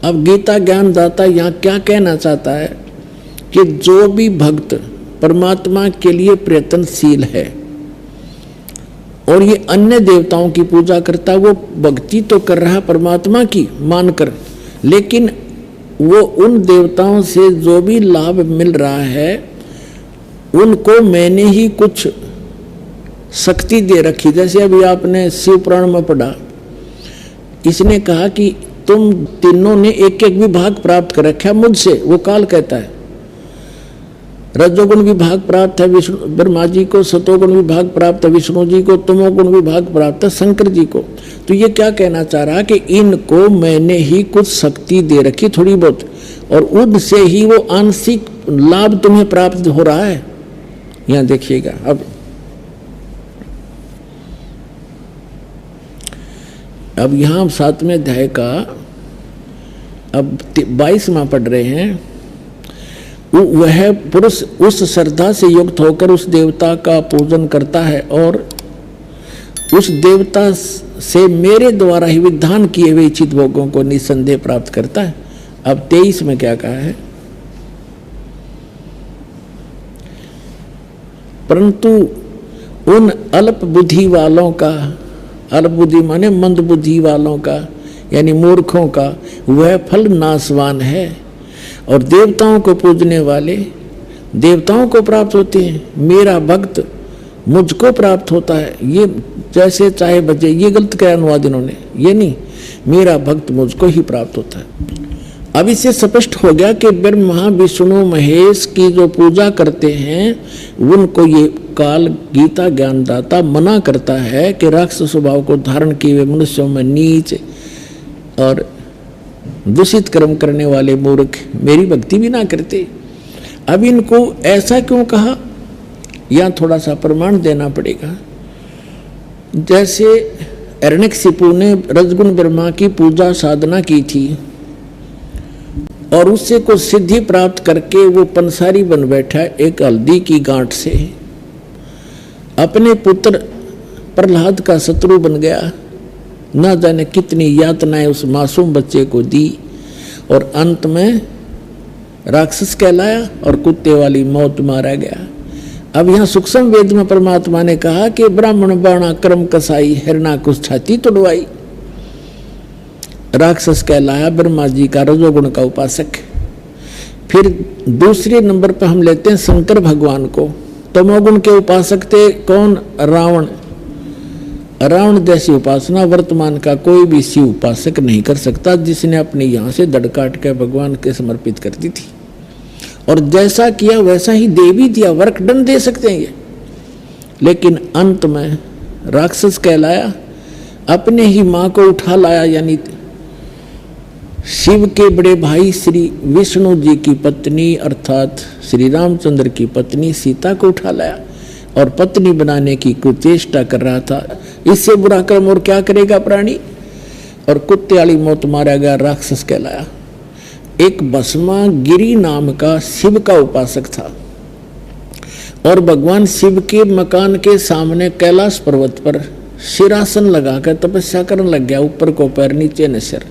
अब गीता ज्ञान दाता यहाँ क्या कहना चाहता है कि जो भी भक्त परमात्मा के लिए प्रयत्नशील है और ये अन्य देवताओं की पूजा करता है, वो भक्ति तो कर रहा है परमात्मा की मानकर, लेकिन वो उन देवताओं से जो भी लाभ मिल रहा है उनको मैंने ही कुछ शक्ति दे रखी। जैसे अभी आपने शिव पुराण में पढ़ा, इसने कहा कि तुम तीनों ने एक एक विभाग प्राप्त कर रखा मुझसे। वो काल कहता है रजोगुण विभाग प्राप्त है विष्णु ब्रह्मा जी को, सतोगुण विभाग प्राप्त है विष्णु जी को, तमोगुण विभाग प्राप्त है शंकर जी को। तो ये क्या कहना चाह रहा कि इनको मैंने ही कुछ शक्ति दे रखी थोड़ी बहुत, और उनसे ही वो आंशिक लाभ तुम्हें प्राप्त हो रहा है। यहां देखिएगा, अब यहां 7वें अध्याय का अब 22वां पढ़ रहे हैं। वह पुरुष उस श्रद्धा से युक्त होकर उस देवता का पूजन करता है और उस देवता से मेरे द्वारा ही विधान किए हुए इच्छित भोगों को निसंदेह प्राप्त करता है। अब 23 में क्या कहा है, परंतु उन अल्प बुद्धि वालों का, अल्प बुद्धि माने मंद बुद्धि वालों का यानी मूर्खों का, वह फल नाशवान है और देवताओं को पूजने वाले देवताओं को प्राप्त होते हैं, मेरा भक्त मुझको प्राप्त होता है। ये जैसे चाहे बचे, ये गलत किया अनुवाद इन्होंने, ये नहीं, मेरा भक्त मुझको ही प्राप्त होता है। अब इससे स्पष्ट हो गया कि ब्रह्मा विष्णु महेश की जो पूजा करते हैं उनको ये काल गीता ज्ञानदाता मना करता है कि राक्षस स्वभाव को धारण किए हुए मनुष्यों में नीच और दूषित कर्म करने वाले मूर्ख मेरी भक्ति भी ना करते। अब इनको ऐसा क्यों कहा, यहाँ थोड़ा सा प्रमाण देना पड़ेगा। जैसे हिरण्यकशिपु ने रजगुण ब्रह्मा की पूजा साधना की थी और उससे कुछ सिद्धि प्राप्त करके वो पंसारी बन बैठा एक हल्दी की गांठ से, अपने पुत्र प्रहलाद का शत्रु बन गया, न जाने कितनी यातनाएं उस मासूम बच्चे को दी और अंत में राक्षस कहलाया और कुत्ते वाली मौत मारा गया। अब यहाँ सूक्ष्म वेद में परमात्मा ने कहा कि ब्राह्मण बाणा कर्म कसाई हिरणाकुश छाती तोड़वाई, राक्षस कहलाया ब्रह्मा जी का रजोगुण का उपासक। फिर दूसरे नंबर पर हम लेते हैं शंकर भगवान को, तमोगुण के उपासक थे कौन, रावण। रावण जैसी उपासना वर्तमान का कोई भी शिव उपासक नहीं कर सकता, जिसने अपने यहाँ से दड़ काट के भगवान के समर्पित कर दी थी और जैसा किया वैसा ही दे भी दिया, वर्कडन दे सकते हैं ये। लेकिन अंत में राक्षस कहलाया, अपने ही माँ को उठा लाया, यानी शिव के बड़े भाई श्री विष्णु जी की पत्नी अर्थात श्री रामचंद्र की पत्नी सीता को उठा लाया और पत्नी बनाने की कुचेष्टा कर रहा था। इससे बुरा कर्म और क्या करेगा प्राणी, और कुत्ते वाली मौत मारा गया, राक्षस कहलाया। एक भस्मा गिरी नाम का शिव का उपासक था और भगवान शिव के मकान के सामने कैलाश पर्वत पर सिरासन लगाकर तपस्या करने लग गया, ऊपर को पैर नीचे न सिर।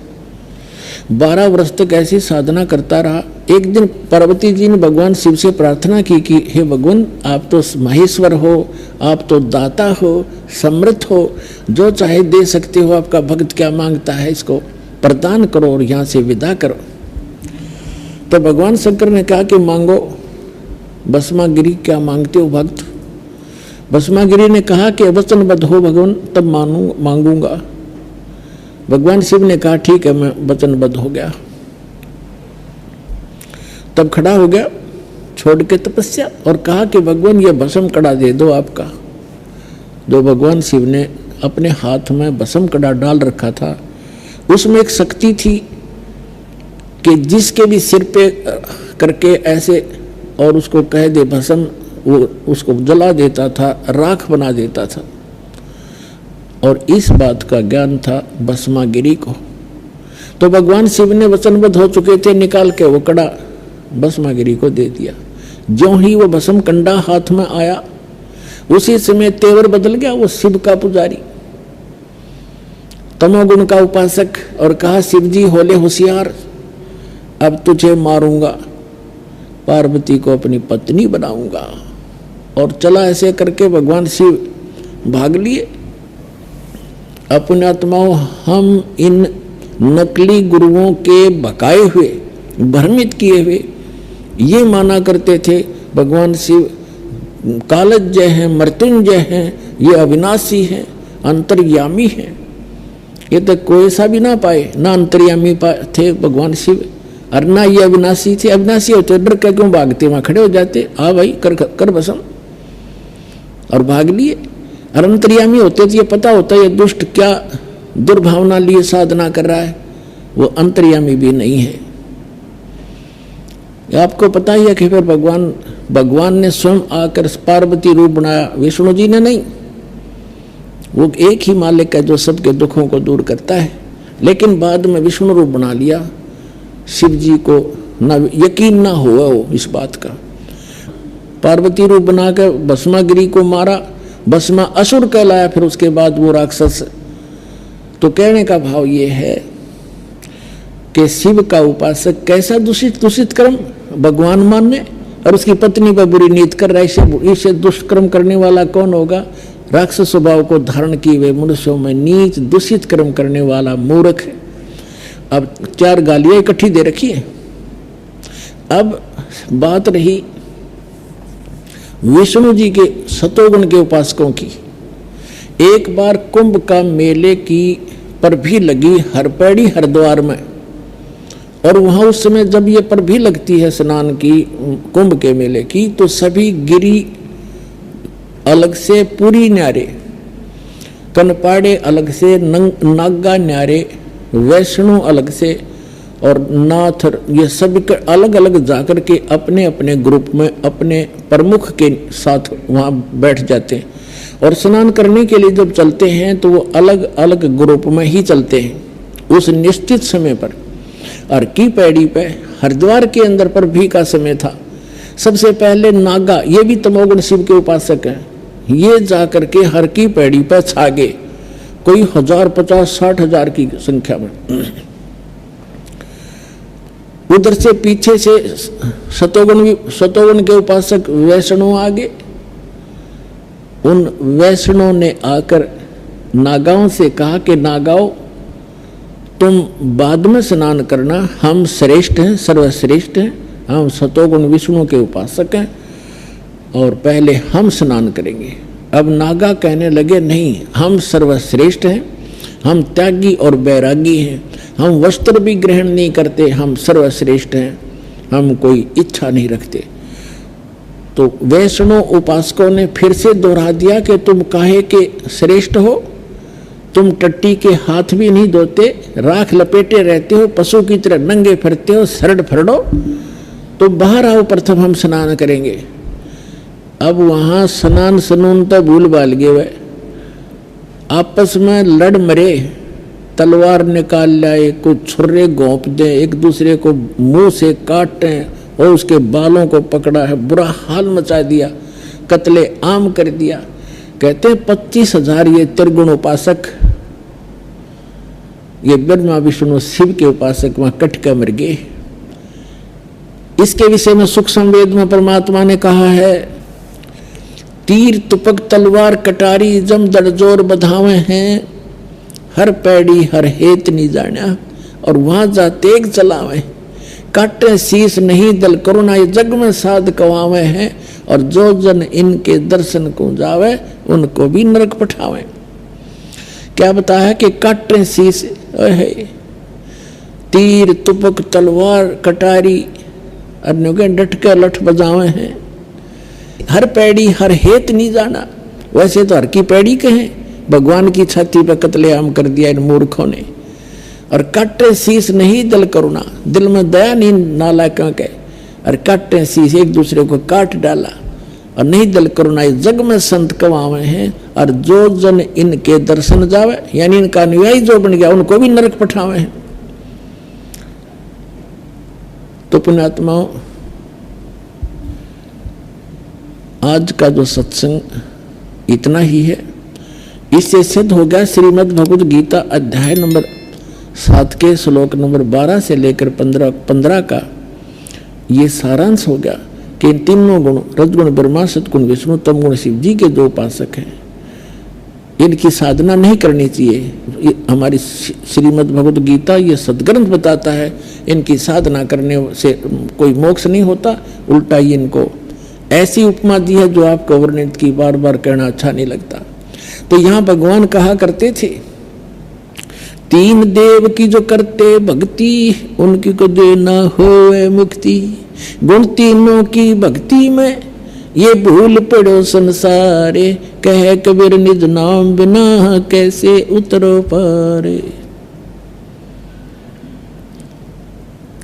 12 वर्ष तक ऐसी साधना करता रहा। एक दिन पार्वती जी ने भगवान शिव से प्रार्थना की कि हे भगवान, आप तो महेश्वर हो, आप तो दाता हो, समर्थ हो, जो चाहे दे सकते हो, आपका भक्त क्या मांगता है इसको प्रदान करो और यहाँ से विदा करो। तो भगवान शंकर ने कहा कि मांगो। भस्मागिरी क्या मांगते हो भक्त? भस्मागिरी ने कहा कि वचनबद्ध हो भगवान, तब मांगूंगा। भगवान शिव ने कहा ठीक है, मैं वचनबद्ध हो गया। तब खड़ा हो गया छोड़ के तपस्या और कहा कि भगवान ये भस्म कड़ा दे दो आपका। जो भगवान शिव ने अपने हाथ में भस्म कड़ा डाल रखा था, उसमें एक शक्ति थी कि जिसके भी सिर पे करके ऐसे और उसको कह दे भस्म, वो उसको जला देता था, राख बना देता था। और इस बात का ज्ञान था भस्मागिरी को। तो भगवान शिव ने वचनबद्ध हो चुके थे, निकाल के वो कड़ा भस्मागिरी को दे दिया। ज्यों ही वो भस्म कंडा हाथ में आया, उसी समय तेवर बदल गया। वो शिव का पुजारी, तमोगुण का उपासक, और कहा शिव जी होले होशियार, अब तुझे मारूंगा, पार्वती को अपनी पत्नी बनाऊंगा। और चला ऐसे करके भगवान शिव भाग लिए। अपने आत्माओं, हम इन नकली गुरुओं के भकाए हुए, भ्रमित किए हुए ये माना करते थे भगवान शिव कालज्ञ हैं, मृत्युंजय हैं, ये अविनाशी हैं, अंतर्यामी हैं। ये तो कोई सा भी ना पाए, ना अंतर्यामी थे भगवान शिव और ना ये अविनाशी थे। अविनाशी होते डर के क्यों भागते, वहां खड़े हो जाते, आ भाई कर भस्म, और भाग लिए। और अंतर्यामी होते तो ये पता होता ये दुष्ट क्या दुर्भावना लिए साधना कर रहा है, वो अंतर्यामी भी नहीं है। आपको पता ही है कि फिर भगवान ने स्वयं आकर पार्वती रूप बनाया, विष्णु जी ने नहीं। वो एक ही मालिक है जो सबके दुखों को दूर करता है, लेकिन बाद में विष्णु रूप बना लिया। शिव जी को न यकीन ना हुआ वो इस बात का, पार्वती रूप बनाकर भस्मागिरी को मारा, भस्मा असुर कहलाया। फिर उसके बाद वो राक्षस। तो कहने का भाव ये है कि शिव का उपासक कैसा दूषित कर्म भगवान मानने और उसकी पत्नी पर बुरी नीत कर रहा है, इससे दुष्कर्म करने वाला कौन होगा? राक्षस स्वभाव को धारण किए हुए मनुष्यों में नीच दूषित कर्म करने वाला मूर्ख है। अब 4 गालियां इकट्ठी दे रखी है। अब बात रही विष्णु जी के सतोगुण के उपासकों की। एक बार कुंभ का मेले की पर भी लगी हरपैड़ी हरिद्वार में, और वहां उस समय जब ये पर भी लगती है स्नान की, कुंभ के मेले की, तो सभी गिरी अलग से पूरी न्यारे, कनपाड़े अलग से, नागा न्यारे, वैष्णो अलग से और नाथ, ये सब अलग अलग जाकर के अपने अपने ग्रुप में अपने प्रमुख के साथ वहाँ बैठ जाते हैं। और स्नान करने के लिए जब चलते हैं तो वो अलग अलग ग्रुप में ही चलते हैं उस निश्चित समय पर। और की पैड़ी पे हरिद्वार के अंदर पर भी का समय था। सबसे पहले नागा, ये भी तमोगुण शिव के उपासक हैं, ये जाकर के हर की पैड़ी पर छा गए, कोई 1000, 50, 60 हजार की संख्या में। उधर से पीछे से सतोगुण के उपासक वैष्णव आ गए। उन वैष्णव ने आकर नागाओं से कहा कि नागाओं, तुम बाद में स्नान करना, हम श्रेष्ठ हैं, सर्वश्रेष्ठ हैं, हम सतोगुण विष्णु के उपासक हैं और पहले हम स्नान करेंगे। अब नागा कहने लगे नहीं, हम सर्वश्रेष्ठ हैं, हम त्यागी और बैरागी हैं, हम वस्त्र भी ग्रहण नहीं करते, हम सर्वश्रेष्ठ हैं, हम कोई इच्छा नहीं रखते। तो वैष्णव उपासकों ने फिर से दोहरा दिया कि तुम काहे के श्रेष्ठ हो, तुम टट्टी के हाथ भी नहीं धोते, राख लपेटे रहते हो, पशु की तरह नंगे फिरते हो, सरड फरडो, तो बाहर आओ, प्रथम हम स्नान करेंगे। अब वहां स्नान सनून तो भूल बाल गए, वे आपस में लड़ मरे, तलवार निकाल लाए, कुछ छुर्रे घोंप दे, एक दूसरे को मुंह से काटे और उसके बालों को पकड़ा है, बुरा हाल मचा दिया, कत्ले आम कर दिया। कहते हैं 25,000 ये त्रिगुण उपासक, ये ब्रह्मा विष्णु शिव के उपासक वहां कट कर मर गए। इसके विषय में सुख संवेद में परमात्मा ने कहा है, तीर तुपक तलवार कटारी जम दड़जोर बधावे हैं, हर पैड़ी हर हेत नहीं जाना, और वहां जाते एक चलावे, काटे शीश नहीं दल करुणा, ये जग में साध कवावे हैं, और जो जन इनके दर्शन को जावे उनको भी नरक पठावे। क्या बताया कि काटे शीश है, तीर तुपक तलवार कटारी अन्यों के डट के लठ बजावे हैं, हर पैड़ी हर हेत नहीं जाना। वैसे तो हर की पैड़ी कहें, भगवान की छाती पर कत्लेआम कर दिया इन मूर्खों ने। और काटे शीश नहीं दल करुणा, दिल में दया नहीं नालायकों के, और काटे शीश एक दूसरे को काट डाला, और नहीं दल करुणा, जग में संत कवावे हैं, और जो जन इनके दर्शन जावे, यानी इनका अनुयायी जो बन गया उनको भी नरक पठावे हैं। तो पुण्यात्माओं, आज का जो सत्संग इतना ही है। इससे सिद्ध हो गया श्रीमद् भगवद गीता अध्याय नंबर 7 के श्लोक नंबर 12 से लेकर 15 का ये सारांश हो गया कि इन तीनों गुण, रजगुण ब्रह्मा, सतगुण विष्णु, तमगुण शिव जी के जो उपासक हैं, इनकी साधना नहीं करनी चाहिए। हमारी श्रीमद् भगवद गीता ये सदग्रंथ बताता है इनकी साधना करने से कोई मोक्ष नहीं होता, उल्टा ही इनको ऐसी उपमा दी है जो आपको वर्णित की बार बार कहना अच्छा नहीं लगता। तो यहाँ भगवान कहा करते थे, 3 देव की जो करते भक्ति, उनकी को देना होए मुक्ति। गुण तीनों की भक्ति में ये भूल पड़ो संसारे, कह कबीर निज नाम बिना कैसे उतरो पारे।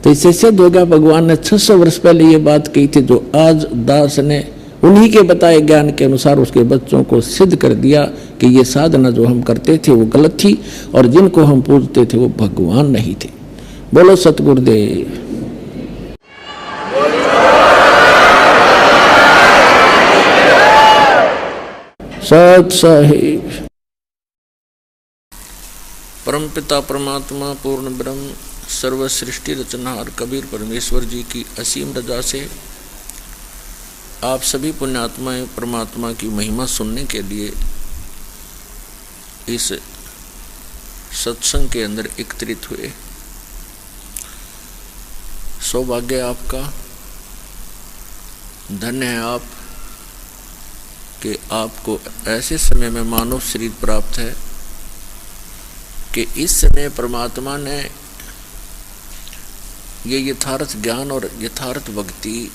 तो इससे सिद्ध हो गया भगवान ने 600 वर्ष पहले ये बात कही थी, जो आज दास ने उन्हीं के बताए ज्ञान के अनुसार उसके बच्चों को सिद्ध कर दिया कि ये साधना जो हम करते थे वो गलत थी और जिनको हम पूजते थे वो भगवान नहीं थे। बोलो सतगुरुदेव। सत साहिब। परमपिता परमात्मा पूर्ण ब्रह्म सर्व सृष्टि रचनहार कबीर परमेश्वर जी की असीम रजा से आप सभी पुण्यात्माएं परमात्मा की महिमा सुनने के लिए इस सत्संग के अंदर एकत्रित हुए। सौभाग्य आपका, धन्य है आप कि आपको ऐसे समय में मानव शरीर प्राप्त है कि इस समय परमात्मा ने ये यथार्थ ज्ञान और यथार्थ भक्ति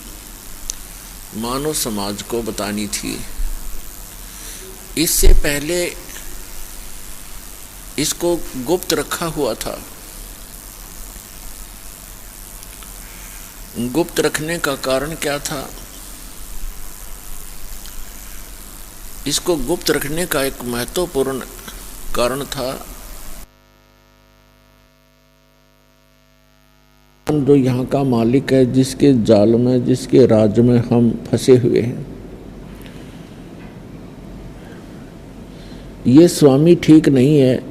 मानव समाज को बतानी थी। इससे पहले इसको गुप्त रखा हुआ था। गुप्त रखने का कारण क्या था? इसको गुप्त रखने का एक महत्वपूर्ण कारण था जो यहाँ का मालिक है, जिसके जाल में, जिसके राज में हम फंसे हुए हैं, ये स्वामी ठीक नहीं है।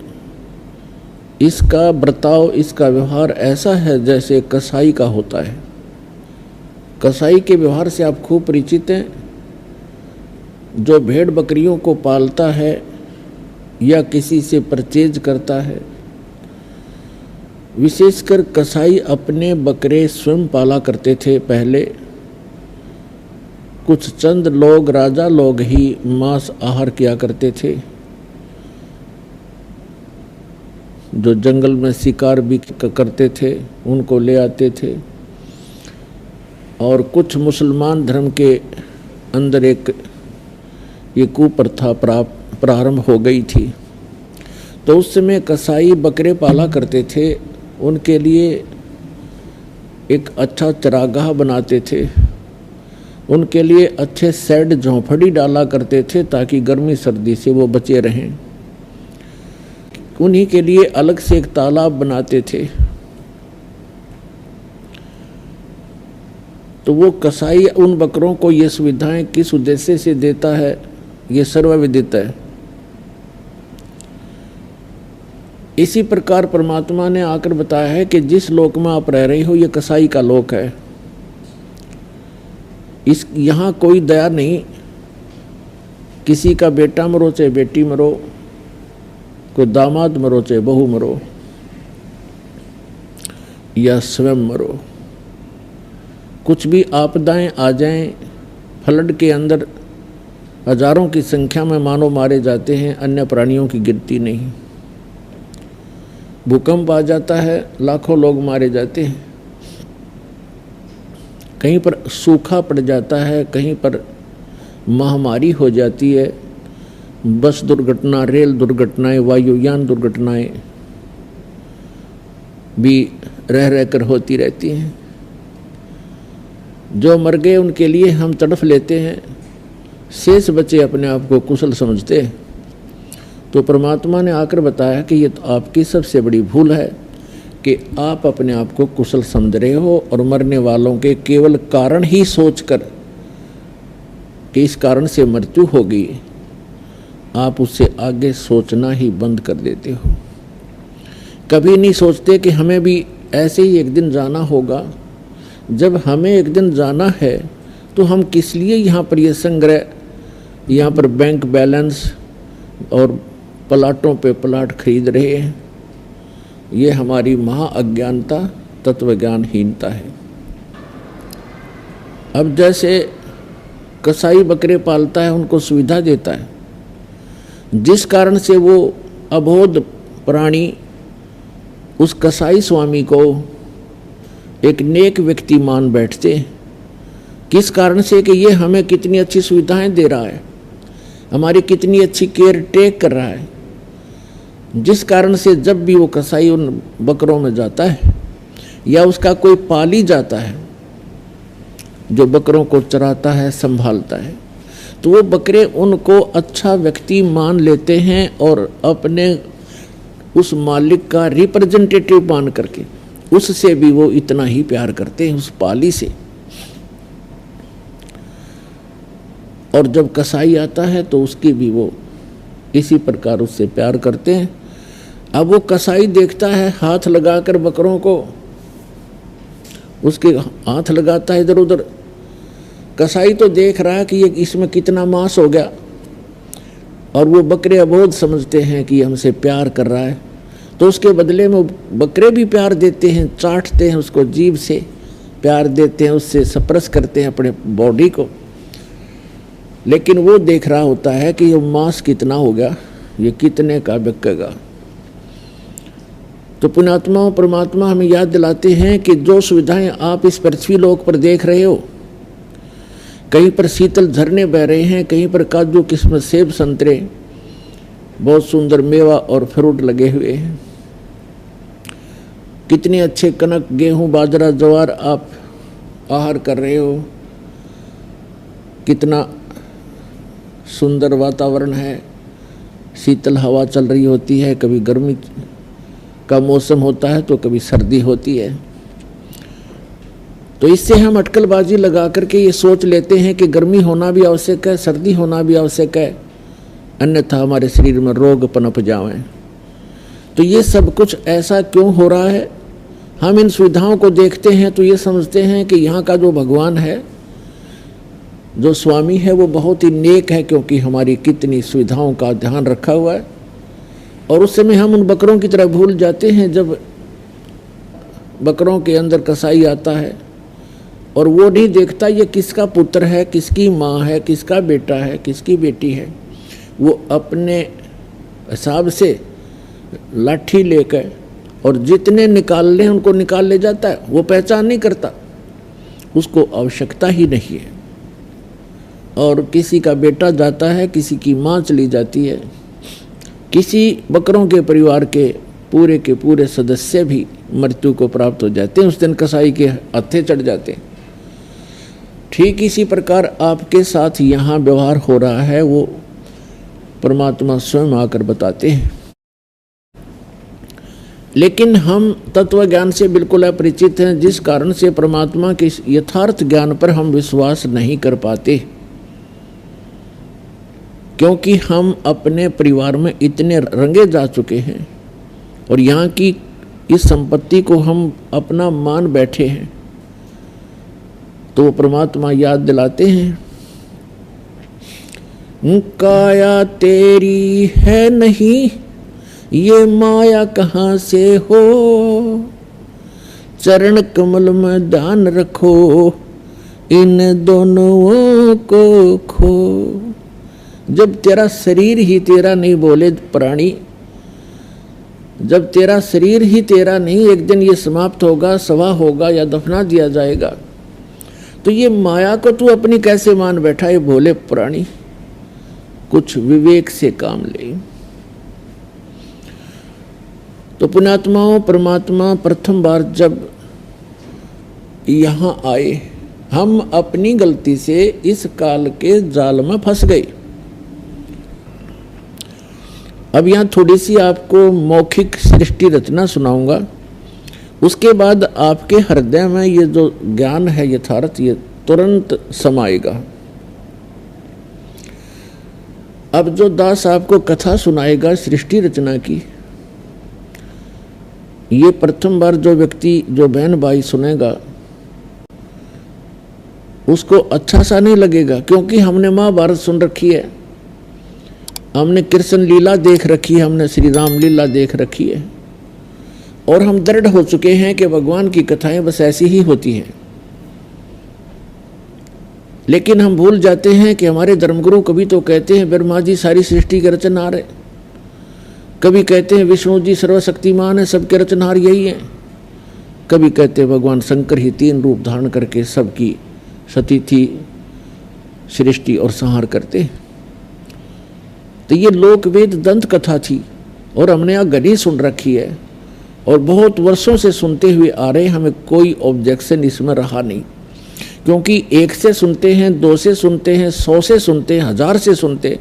इसका बर्ताव, इसका व्यवहार ऐसा है जैसे कसाई का होता है। कसाई के व्यवहार से आप खूब परिचित हैं। जो भेड़ बकरियों को पालता है या किसी से परचेज करता है, विशेषकर कसाई अपने बकरे स्वयं पाला करते थे पहले। कुछ चंद लोग, राजा लोग ही मांस आहार किया करते थे, जो जंगल में शिकार भी करते थे उनको ले आते थे। और कुछ मुसलमान धर्म के अंदर एक ये कुप्रथा प्रारंभ हो गई थी। तो उस समय कसाई बकरे पाला करते थे, उनके लिए एक अच्छा चरागाह बनाते थे, उनके लिए अच्छे शेड झोंपड़ी डाला करते थे ताकि गर्मी सर्दी से वो बचे रहें। उन्हीं के लिए अलग से एक तालाब बनाते थे। तो वो कसाई उन बकरों को ये सुविधाएं किस उद्देश्य से देता है, ये सर्वविदित है। इसी प्रकार परमात्मा ने आकर बताया है कि जिस लोक में आप रह रहे हो ये कसाई का लोक है। इस यहाँ कोई दया नहीं। किसी का बेटा मरो चाहे बेटी मरो, कोई दामाद मरो चाहे बहू मरो या स्वयं मरो, कुछ भी आपदाएं आ जाएं, फ्लड के अंदर हजारों की संख्या में मानव मारे जाते हैं, अन्य प्राणियों की गिनती नहीं। भूकंप आ जाता है, लाखों लोग मारे जाते हैं। कहीं पर सूखा पड़ जाता है, कहीं पर महामारी हो जाती है, बस दुर्घटना, रेल दुर्घटनाएं, वायुयान दुर्घटनाएं भी रह रहकर होती रहती हैं। जो मर गए उनके लिए हम तड़फ लेते हैं, शेष बचे अपने आप को कुशल समझते हैं। तो परमात्मा ने आकर बताया कि ये तो आपकी सबसे बड़ी भूल है कि आप अपने आप को कुशल समझ रहे हो और मरने वालों के केवल कारण ही सोचकर कि इस कारण से मृत्यु होगी, आप उससे आगे सोचना ही बंद कर देते हो। कभी नहीं सोचते कि हमें भी ऐसे ही एक दिन जाना होगा। जब हमें एक दिन जाना है तो हम किस लिए यहाँ पर ये संग्रह, यहाँ पर बैंक बैलेंस और प्लाटों पे प्लाट खरीद रहे हैं? ये हमारी महा अज्ञानता, तत्वज्ञानहीनता है। अब जैसे कसाई बकरे पालता है, उनको सुविधा देता है, जिस कारण से वो अबोध प्राणी उस कसाई स्वामी को एक नेक व्यक्ति मान बैठते हैं। किस कारण से? कि ये हमें कितनी अच्छी सुविधाएं दे रहा है, हमारी कितनी अच्छी केयर टेक कर रहा है। जिस कारण से जब भी वो कसाई उन बकरों में जाता है या उसका कोई पाली जाता है जो बकरों को चराता है, संभालता है, तो वो बकरे उनको अच्छा व्यक्ति मान लेते हैं और अपने उस मालिक का रिप्रेजेंटेटिव मान करके उससे भी वो इतना ही प्यार करते हैं, उस पाली से। और जब कसाई आता है तो उसकी भी वो इसी प्रकार उससे प्यार करते हैं। अब वो कसाई देखता है हाथ लगाकर बकरों को, उसके हाथ लगाता है इधर उधर। कसाई तो देख रहा है कि ये इसमें कितना मांस हो गया, और वो बकरे अबोध समझते हैं कि हमसे प्यार कर रहा है, तो उसके बदले में बकरे भी प्यार देते हैं, चाटते हैं उसको, जीभ से प्यार देते हैं, उससे स्पर्श करते हैं अपने बॉडी को। लेकिन वो देख रहा होता है कि ये मांस कितना हो गया, ये कितने का बिकेगा। तो पुण्यात्मा परमात्मा हमें याद दिलाते हैं कि जो सुविधाएं आप इस पृथ्वी लोक पर देख रहे हो, कहीं पर शीतल झरने बह रहे हैं, कहीं पर काजू किस्मत सेब संतरे, बहुत सुंदर मेवा और फ्रूट लगे हुए हैं, कितने अच्छे कनक गेहूं बाजरा ज्वार आप आहार कर रहे हो, कितना सुंदर वातावरण है, शीतल हवा चल रही होती है, कभी गर्मी का मौसम होता है तो कभी सर्दी होती है। तो इससे हम अटकलबाजी लगा करके ये सोच लेते हैं कि गर्मी होना भी आवश्यक है, सर्दी होना भी आवश्यक है, अन्यथा हमारे शरीर में रोग पनप जाएं। तो ये सब कुछ ऐसा क्यों हो रहा है? हम इन सुविधाओं को देखते हैं तो ये समझते हैं कि यहाँ का जो भगवान है, जो स्वामी है, वो बहुत ही नेक है, क्योंकि हमारी कितनी सुविधाओं का ध्यान रखा हुआ है। और उस समय हम उन बकरों की तरह भूल जाते हैं जब बकरों के अंदर कसाई आता है और वो नहीं देखता ये किसका पुत्र है, किसकी माँ है, किसका बेटा है, किसकी बेटी है। वो अपने हिसाब से लाठी लेकर और जितने निकालने उनको निकाल ले जाता है। वो पहचान नहीं करता, उसको आवश्यकता ही नहीं है। और किसी का बेटा जाता है, किसी की माँ चली जाती है, किसी बकरों के परिवार के पूरे सदस्य भी मृत्यु को प्राप्त हो जाते हैं, उस दिन कसाई के हत्थे चढ़ जाते हैं। ठीक इसी प्रकार आपके साथ यहाँ व्यवहार हो रहा है, वो परमात्मा स्वयं आकर बताते हैं। लेकिन हम तत्व ज्ञान से बिल्कुल अपरिचित हैं, जिस कारण से परमात्मा के यथार्थ ज्ञान पर हम विश्वास नहीं कर पाते, क्योंकि हम अपने परिवार में इतने रंगे जा चुके हैं और यहाँ की इस संपत्ति को हम अपना मान बैठे हैं। तो वो परमात्मा याद दिलाते हैं, काया तेरी है नहीं, ये माया कहाँ से हो, चरण कमल में ध्यान रखो, इन दोनों को खो। जब तेरा शरीर ही तेरा नहीं, बोले प्राणी, जब तेरा शरीर ही तेरा नहीं, एक दिन ये समाप्त होगा, सवा होगा या दफना दिया जाएगा, तो ये माया को तू अपनी कैसे मान बैठा है? भोले प्राणी, कुछ विवेक से काम ले। तो पुण्यात्माओं, परमात्मा प्रथम बार जब यहाँ आए, हम अपनी गलती से इस काल के जाल में फंस गए। अब यहाँ थोड़ी सी आपको मौखिक सृष्टि रचना सुनाऊंगा, उसके बाद आपके हृदय में ये जो ज्ञान है यथार्थ, ये तुरंत समाएगा। अब जो दास आपको कथा सुनाएगा सृष्टि रचना की, ये प्रथम बार जो व्यक्ति, जो बहन भाई सुनेगा, उसको अच्छा सा नहीं लगेगा, क्योंकि हमने महाभारत सुन रखी है, हमने कृष्ण लीला देख रखी है, हमने श्री राम लीला देख रखी है, और हम दृढ़ हो चुके हैं कि भगवान की कथाएं बस ऐसी ही होती हैं। लेकिन हम भूल जाते हैं कि हमारे धर्मगुरु कभी तो कहते हैं ब्रह्मा जी सारी सृष्टि के रचनहार है, कभी कहते हैं विष्णु जी सर्वशक्तिमान है, सबके रचनहार यही है, कभी कहते हैं भगवान शंकर ही 3 रूप धारण करके सबकी सतिथि सृष्टि और संहार करते। तो ये लोक वेद दंत कथा थी और हमने यहाँ घनी सुन रखी है और बहुत वर्षों से सुनते हुए आ रहे, हमें कोई ऑब्जेक्शन इसमें रहा नहीं, क्योंकि 1 से सुनते हैं, 2 से सुनते हैं, 100 से सुनते हैं, 1000 से सुनते,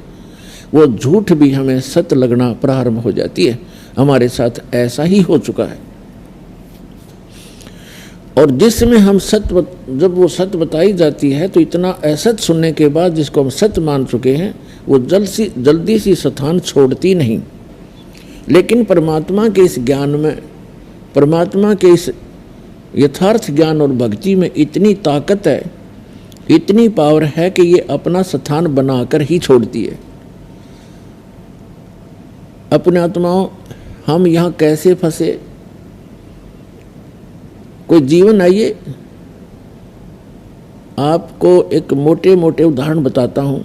वो झूठ भी हमें सत्य लगना प्रारंभ हो जाती है। हमारे साथ ऐसा ही हो चुका है। और जिसमें हम सत्य, जब वो सत्य बताई जाती है तो इतना असत्य सुनने के बाद जिसको हम सत्य मान चुके हैं, वो जल्दी सी स्थान छोड़ती नहीं। लेकिन परमात्मा के इस ज्ञान में, परमात्मा के इस यथार्थ ज्ञान और भक्ति में इतनी ताकत है, इतनी पावर है कि ये अपना स्थान बनाकर ही छोड़ती है। अपने आत्माओं, हम यहाँ कैसे फंसे? कोई जीवन, आइए आपको एक मोटे मोटे उदाहरण बताता हूं।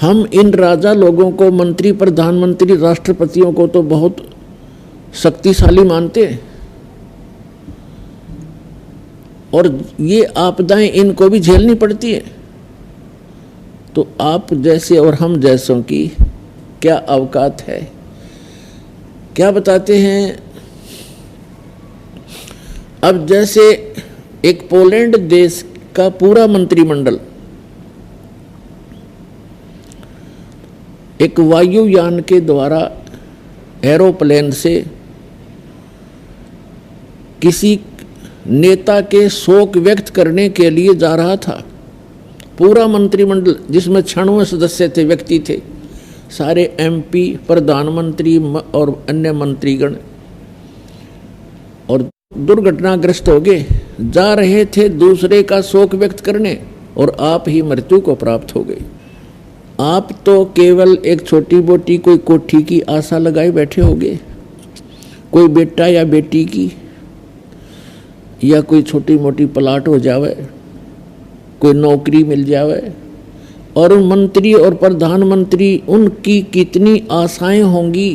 हम इन राजा लोगों को, मंत्री, प्रधानमंत्री, राष्ट्रपतियों को तो बहुत शक्तिशाली मानते हैं, और ये आपदाएं इनको भी झेलनी पड़ती है। तो आप जैसे और हम जैसों की क्या औकात है? क्या बताते हैं? अब जैसे एक पोलैंड देश का पूरा मंत्रिमंडल एक वायुयान के द्वारा एरोप्लेन से किसी नेता के शोक व्यक्त करने के लिए जा रहा था। पूरा मंत्रिमंडल, जिसमें 96 सदस्य थे, व्यक्ति थे, सारे एमपी, प्रधानमंत्री और अन्य मंत्रीगण, और दुर्घटनाग्रस्त हो गए, जा रहे थे दूसरे का शोक व्यक्त करने, और आप ही मृत्यु को प्राप्त हो गए। आप तो केवल एक छोटी मोटी कोई कोठी की आशा लगाए बैठे होगे, कोई बेटा या बेटी की, या कोई छोटी मोटी प्लाट हो जावे, कोई नौकरी मिल जावे, और मंत्री और प्रधानमंत्री, उनकी कितनी आशाएं होंगी,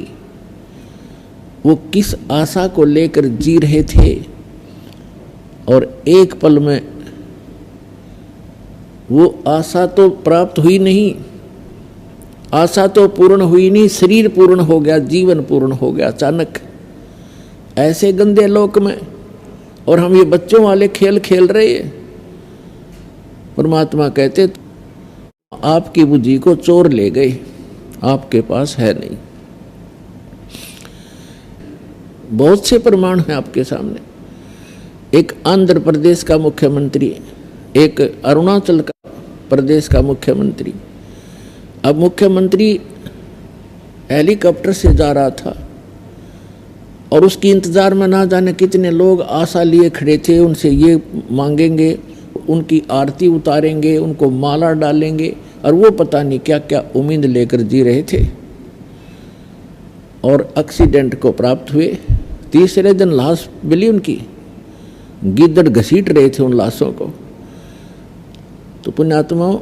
वो किस आशा को लेकर जी रहे थे, और एक पल में वो आशा तो प्राप्त हुई नहीं, आशा तो पूर्ण हुई नहीं, शरीर पूर्ण हो गया, जीवन पूर्ण हो गया अचानक, ऐसे गंदे लोक में। और हम ये बच्चों वाले खेल खेल रहे हैं। परमात्मा कहते आपकी बुद्धि को चोर ले गए, आपके पास है नहीं। बहुत से प्रमाण हैं आपके सामने। एक आंध्र प्रदेश का मुख्यमंत्री, एक अरुणाचल प्रदेश का मुख्यमंत्री। अब मुख्यमंत्री हेलीकॉप्टर से जा रहा था और उसकी इंतजार में ना जाने कितने लोग आशा लिए खड़े थे, उनसे ये मांगेंगे, उनकी आरती उतारेंगे, उनको माला डालेंगे, और वो पता नहीं क्या क्या उम्मीद लेकर जी रहे थे, और एक्सीडेंट को प्राप्त हुए। तीसरे दिन लाश मिली उनकी, गिद्दड़ घसीट रहे थे उन लाशों को। तो पुण्यात्माओं,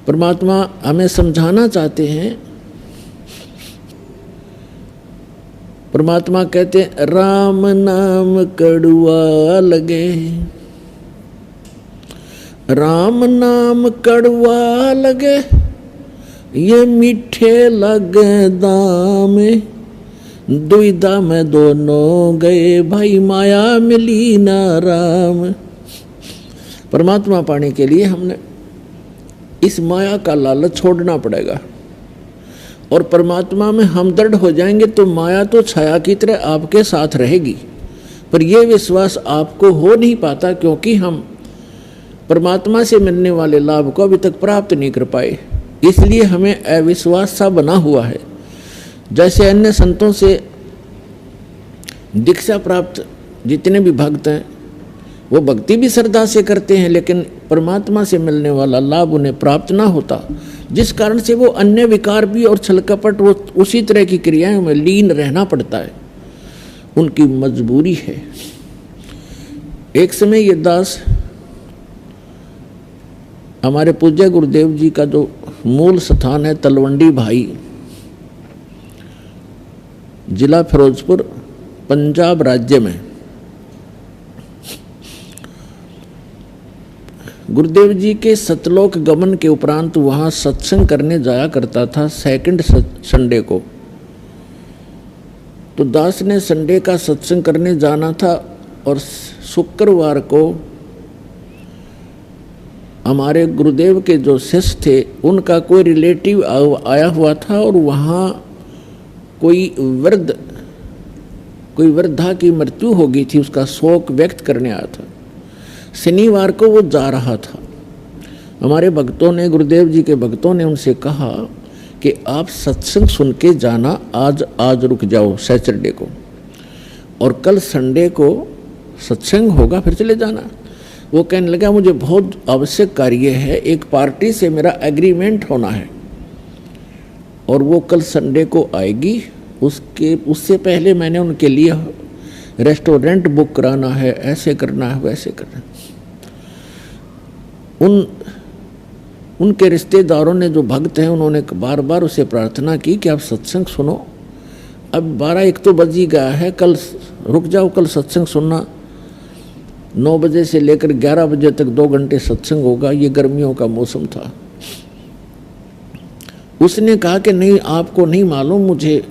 परमात्मा हमें समझाना चाहते हैं। परमात्मा कहते हैं राम नाम कड़वा लगे, राम नाम कड़वा लगे, ये मीठे लगे दाम, दुविधा में दोनों गए, भाई माया मिली ना राम। परमात्मा पाने के लिए हमने इस माया का लालच छोड़ना पड़ेगा, और परमात्मा में हम दृढ़ हो जाएंगे तो माया तो छाया की तरह आपके साथ रहेगी, पर यह विश्वास आपको हो नहीं पाता, क्योंकि हम परमात्मा से मिलने वाले लाभ को अभी तक प्राप्त नहीं कर पाए। इसलिए हमें अविश्वास सा बना हुआ है। जैसे अन्य संतों से दीक्षा प्राप्त जितने भी भक्त हैं वो भक्ति भी श्रद्धा से करते हैं, लेकिन परमात्मा से मिलने वाला लाभ उन्हें प्राप्त ना होता, जिस कारण से वो अन्य विकार भी और छल कपट वो उसी तरह की क्रियाओं में लीन रहना पड़ता है, उनकी मजबूरी है। एक समय ये दास हमारे पूज्य गुरुदेव जी का जो मूल स्थान है तलवंडी भाई, जिला फिरोजपुर, पंजाब राज्य में, गुरुदेव जी के सतलोक गमन के उपरांत वहाँ सत्संग करने जाया करता था सेकंड संडे को। तो दास ने संडे का सत्संग करने जाना था और शुक्रवार को हमारे गुरुदेव के जो शिष्य थे उनका कोई रिलेटिव आया हुआ था और वहाँ कोई वृद्धा की मृत्यु हो गई थी, उसका शोक व्यक्त करने आया था। शनिवार को वो जा रहा था। हमारे भक्तों ने, गुरुदेव जी के भक्तों ने उनसे कहा कि आप सत्संग सुन के जाना, आज रुक जाओ सैटरडे को, और कल संडे को सत्संग होगा फिर चले जाना। वो कहने लगा मुझे बहुत आवश्यक कार्य है, एक पार्टी से मेरा एग्रीमेंट होना है और वो कल संडे को आएगी, उससे पहले मैंने उनके लिए रेस्टोरेंट बुक कराना है, ऐसे करना है वैसे करना है। उनके रिश्तेदारों ने, जो भक्त हैं, उन्होंने बार बार उसे प्रार्थना की कि आप सत्संग सुनो, अब 12-1 तो बज ही गया है, कल रुक जाओ, कल सत्संग सुनना, 9 बजे से लेकर 11 बजे तक 2 घंटे सत्संग होगा। ये गर्मियों का मौसम था। उसने कहा कि नहीं, आपको नहीं मालूम, मुझे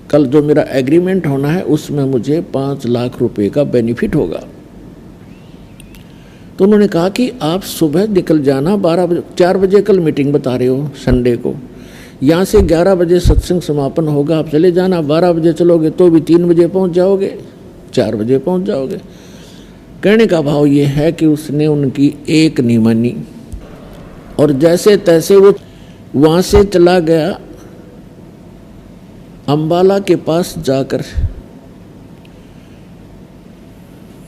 कल जो मेरा एग्रीमेंट होना है उसमें मुझे 5 लाख रुपए का बेनिफिट होगा। तो उन्होंने कहा कि आप सुबह निकल जाना, 4 बजे कल मीटिंग बता रहे हो संडे को, यहाँ से 11 बजे सत्संग समापन होगा, आप चले जाना। 12 बजे चलोगे तो भी 3 बजे पहुँच जाओगे, 4 बजे पहुँच जाओगे। कहने का भाव ये है कि उसने उनकी एक नहीं मानी और जैसे तैसे वो वहाँ से चला गया। अम्बाला के पास जाकर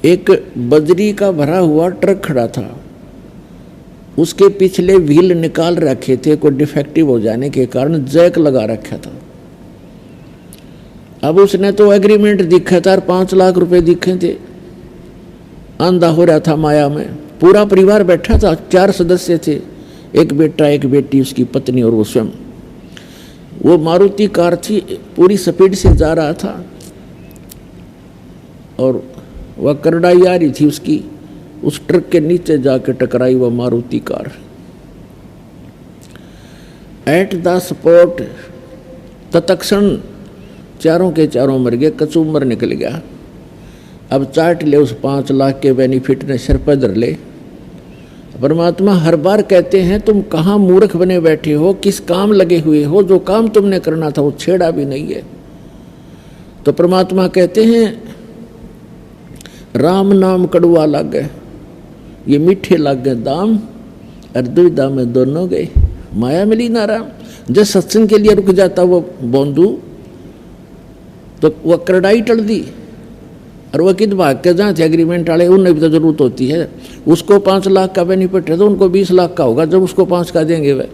एक बजरी का भरा हुआ ट्रक खड़ा था, उसके पिछले व्हील निकाल रखे थे, कोई डिफेक्टिव हो जाने के कारण जैक लगा रखा था। अब उसने तो एग्रीमेंट दिखा था, 5 लाख रुपए दिखे थे, अंधा हो रहा था माया में। पूरा परिवार बैठा था, 4 सदस्य थे, एक बेटा, एक बेटी, उसकी पत्नी और वो स्वयं। वो मारुति कार थी, पूरी स्पीड से जा रहा था और वह करड़ाई आ रही थी उसकी, उस ट्रक के नीचे जाके टकराई वह Maruti car. At the spot तत्क्षण चारों के चारों मर गए, कचूमर निकल गया। अब चाट ले उस 5 लाख के बेनिफिट ने, सिर पर धर ले। परमात्मा हर बार कहते हैं तुम कहाँ मूर्ख बने बैठे हो, किस काम लगे हुए हो, जो काम तुमने करना था वो छेड़ा भी नहीं है। तो परमात्मा कहते हैं राम नाम कड़वा लग गए, ये मीठे लग गए दाम, और दुविधा में दोनों गए, माया मिली ना राम। जब सत्संग के लिए रुक जाता वो बोंदू तो वह करड़ाई टल दी, और वह कित भाग के जहाँ थे एग्रीमेंट वाले, उन्हें भी तो जरूरत होती है। उसको 5 लाख का बेनिफिट है तो उनको 20 लाख का होगा, जब उसको 5 का देंगे वह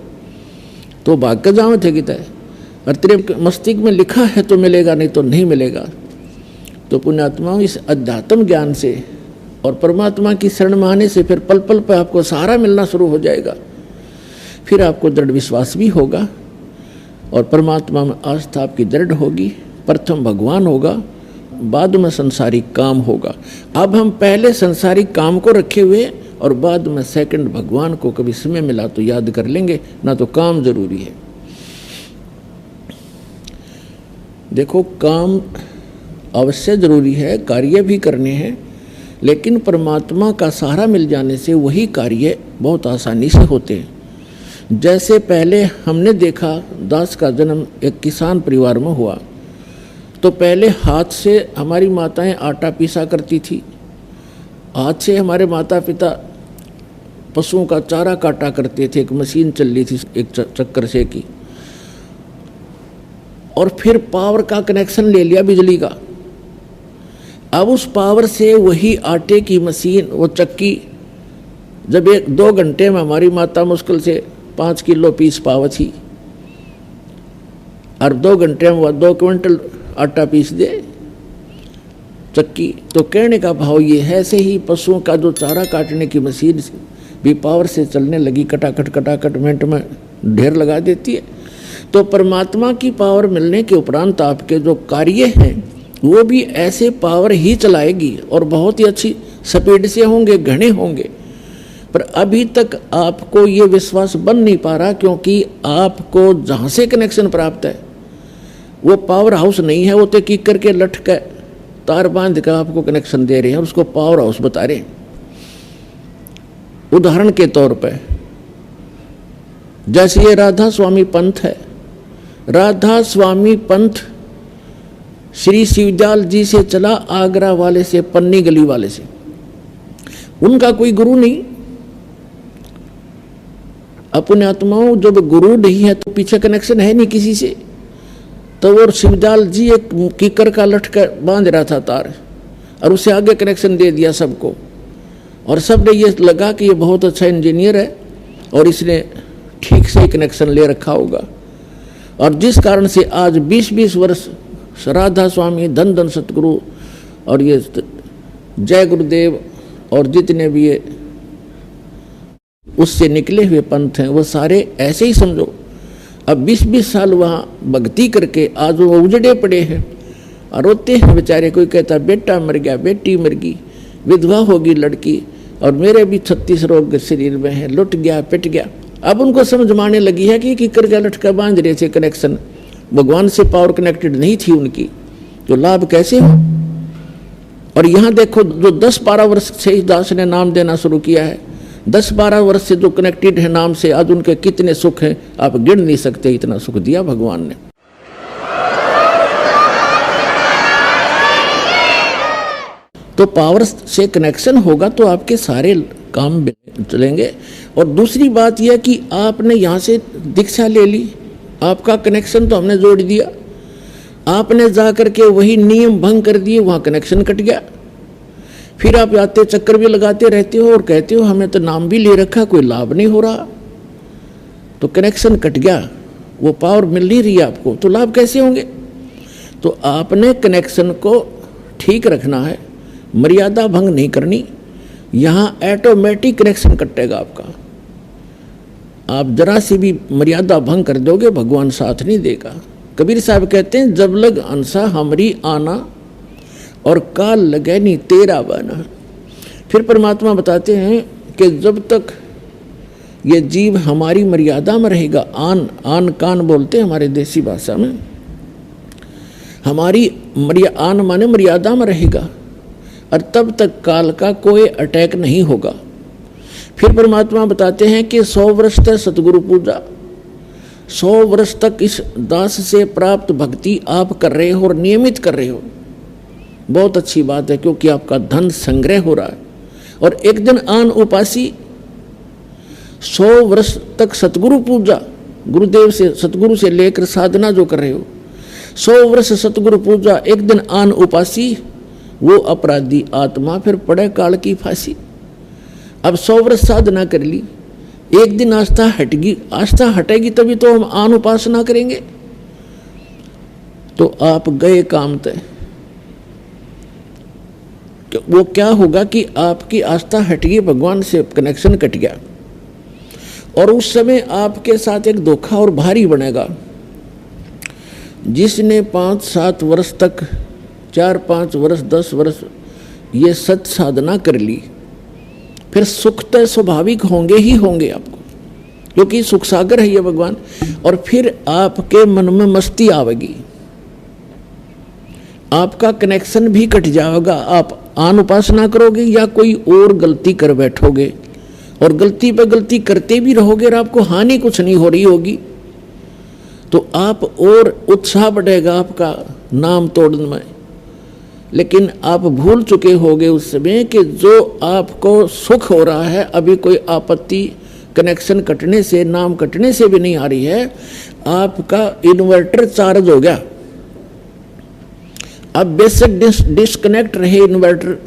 तो भाग के जहाँ थे कित है। और तेरे मस्तिष्क में लिखा है तो मिलेगा, नहीं तो नहीं मिलेगा। तो पुण्यात्मा इस अध्यात्म ज्ञान से और परमात्मा की शरण में आने से फिर पल पल पर आपको सहारा मिलना शुरू हो जाएगा। फिर आपको दृढ़ विश्वास भी होगा और परमात्मा में आस्था आपकी दृढ़ होगी। प्रथम भगवान होगा, बाद में संसारिक काम होगा। अब हम पहले संसारिक काम को रखे हुए और बाद में सेकंड भगवान को, कभी समय मिला तो याद कर लेंगे, ना तो काम जरूरी है। देखो, काम अवश्य जरूरी है, कार्य भी करने हैं, लेकिन परमात्मा का सहारा मिल जाने से वही कार्य बहुत आसानी से होते हैं। जैसे पहले हमने देखा, दास का जन्म एक किसान परिवार में हुआ, तो पहले हाथ से हमारी माताएं आटा पीसा करती थी, हाथ से हमारे माता पिता पशुओं का चारा काटा करते थे, एक मशीन चल रही थी एक चक्कर से की, और फिर पावर का कनेक्शन ले लिया बिजली का। अब उस पावर से वही आटे की मशीन, वो चक्की, जब 1-2 घंटे में हमारी माता मुश्किल से 5 किलो पीस पाव थी, और 2 घंटे में वह 2 क्विंटल आटा पीस दे चक्की। तो कहने का भाव ये है, ऐसे ही पशुओं का जो चारा काटने की मशीन भी पावर से चलने लगी, कटाकट मिनट में ढेर लगा देती है। तो परमात्मा की पावर मिलने के उपरांत आपके जो कार्य हैं वो भी ऐसे पावर ही चलाएगी, और बहुत ही अच्छी स्पीड से होंगे, घने होंगे। पर अभी तक आपको ये विश्वास बन नहीं पा रहा, क्योंकि आपको जहाँ से कनेक्शन प्राप्त है वो पावर हाउस नहीं है। वो तो की करके लटक तार बांध कर आपको कनेक्शन दे रहे हैं, उसको पावर हाउस बता रहे हैं। उदाहरण के तौर पर जैसे ये राधा स्वामी पंथ है, राधा स्वामी पंथ श्री शिवदयाल जी से चला, आगरा वाले से, पन्नी गली वाले से। उनका कोई गुरु नहीं। अपने आत्माओं जब गुरु नहीं है तो पीछे कनेक्शन है नहीं किसी से। तो वो शिवदयाल जी एक कीकर का लटका बांध रहा था तार, और उसे आगे कनेक्शन दे दिया सबको, और सब ने ये लगा कि ये बहुत अच्छा इंजीनियर है और इसने ठीक से कनेक्शन ले रखा होगा। और जिस कारण से आज 20-20 वर्ष राधा स्वामी, धन धन सतगुरु और ये जय गुरुदेव और जितने भी ये उससे निकले हुए पंथ हैं वो सारे ऐसे ही समझो। अब 20-20 साल वहाँ भक्ति करके आज वो उजड़े पड़े हैं और रोते हैं बेचारे। कोई कहता बेटा मर गया, बेटी मर गई, विधवा होगी लड़की, और मेरे भी 36 रोग शरीर में है, लुट गया पिट गया। अब उनको समझ में आने लगी है कि कर्जा लटका बांध रहे थे, कनेक्शन भगवान से पावर कनेक्टेड नहीं थी उनकी, तो लाभ कैसे हो। और यहाँ देखो जो 10-12 वर्ष से ही दास ने नाम देना शुरू किया है, 10-12 वर्ष से जो कनेक्टेड है नाम से, आज उनके कितने सुख हैं आप गिन नहीं सकते, इतना सुख दिया भगवान ने। तो पावर से कनेक्शन होगा तो आपके सारे काम चलेंगे। और दूसरी बात यह कि आपने यहाँ से दीक्षा ले ली, आपका कनेक्शन तो हमने जोड़ दिया, आपने जा करके वही नियम भंग कर दिए, वहाँ कनेक्शन कट गया। फिर आप आते चक्कर भी लगाते रहते हो और कहते हो हमें तो नाम भी ले रखा, कोई लाभ नहीं हो रहा, तो कनेक्शन कट गया, वो पावर मिल नहीं रही आपको, तो लाभ कैसे होंगे। तो आपने कनेक्शन को ठीक रखना है, मर्यादा भंग नहीं करनी। यहाँ ऑटोमेटिक कनेक्शन कटेगा आपका। आप जरा सी भी मर्यादा भंग कर दोगे भगवान साथ नहीं देगा। कबीर साहब कहते हैं जब लग अंसा हमरी आना और काल लगे नहीं तेरा बना। फिर परमात्मा बताते हैं कि जब तक ये जीव हमारी मर्यादा में रहेगा, आन कान बोलते हैं हमारे देसी भाषा में, हमारी आन माने मर्यादा में रहेगा, और तब तक काल का कोई अटैक नहीं होगा। फिर परमात्मा बताते हैं कि 100 वर्ष तक सतगुरु पूजा, 100 वर्ष तक इस दास से प्राप्त भक्ति आप कर रहे हो और नियमित कर रहे हो, बहुत अच्छी बात है, क्योंकि आपका धन संग्रह हो रहा है। और एक दिन आन उपासी 100 वर्ष तक सतगुरु पूजा, गुरुदेव से सतगुरु से लेकर साधना जो कर रहे हो, 100 वर्ष सतगुरु पूजा, एक दिन आन उपासी, वो अपराधी आत्मा फिर पड़े काल की फांसी। अब 100 वर्ष साधना कर ली, एक दिन आस्था हटेगी, आस्था हटेगी तभी तो हम आन उपासना करेंगे, तो आप गए काम तय। वो क्या होगा कि आपकी आस्था हट गई, भगवान से कनेक्शन कट गया, और उस समय आपके साथ एक धोखा और भारी बनेगा। जिसने 5-7 वर्ष तक, 4-5 वर्ष 10 वर्ष ये सत साधना कर ली, फिर सुख तो स्वाभाविक होंगे ही होंगे आपको, क्योंकि सुख सागर है ये भगवान। और फिर आपके मन में मस्ती आवेगी, आपका कनेक्शन भी कट जाएगा, आप आन उपासना करोगे या कोई और गलती कर बैठोगे, और गलती पे गलती करते भी रहोगे और आपको हानि कुछ नहीं हो रही होगी, तो आप और उत्साह बढ़ेगा आपका नाम तोड़ने में। लेकिन आप भूल चुके होगे उस समय कि जो आपको सुख हो रहा है, अभी कोई आपत्ति कनेक्शन कटने से, नाम कटने से भी नहीं आ रही है, आपका इन्वर्टर चार्ज हो गया। अब बेशक डिस्कनेक्ट रहे इन्वर्टर,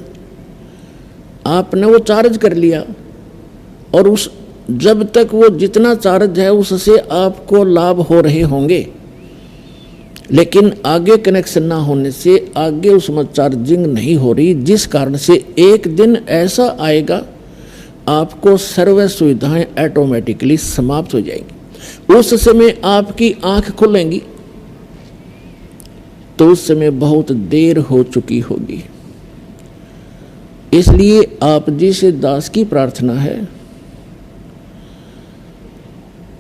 आपने वो चार्ज कर लिया और उस जब तक वो जितना चार्ज है उससे आपको लाभ हो रहे होंगे, लेकिन आगे कनेक्शन ना होने से आगे उसमें चार्जिंग नहीं हो रही, जिस कारण से एक दिन ऐसा आएगा आपको सर्व सुविधाएं ऑटोमेटिकली समाप्त हो जाएंगी। उस समय आपकी आंख खुलेंगी तो उस समय बहुत देर हो चुकी होगी। इसलिए आप जी से दास की प्रार्थना है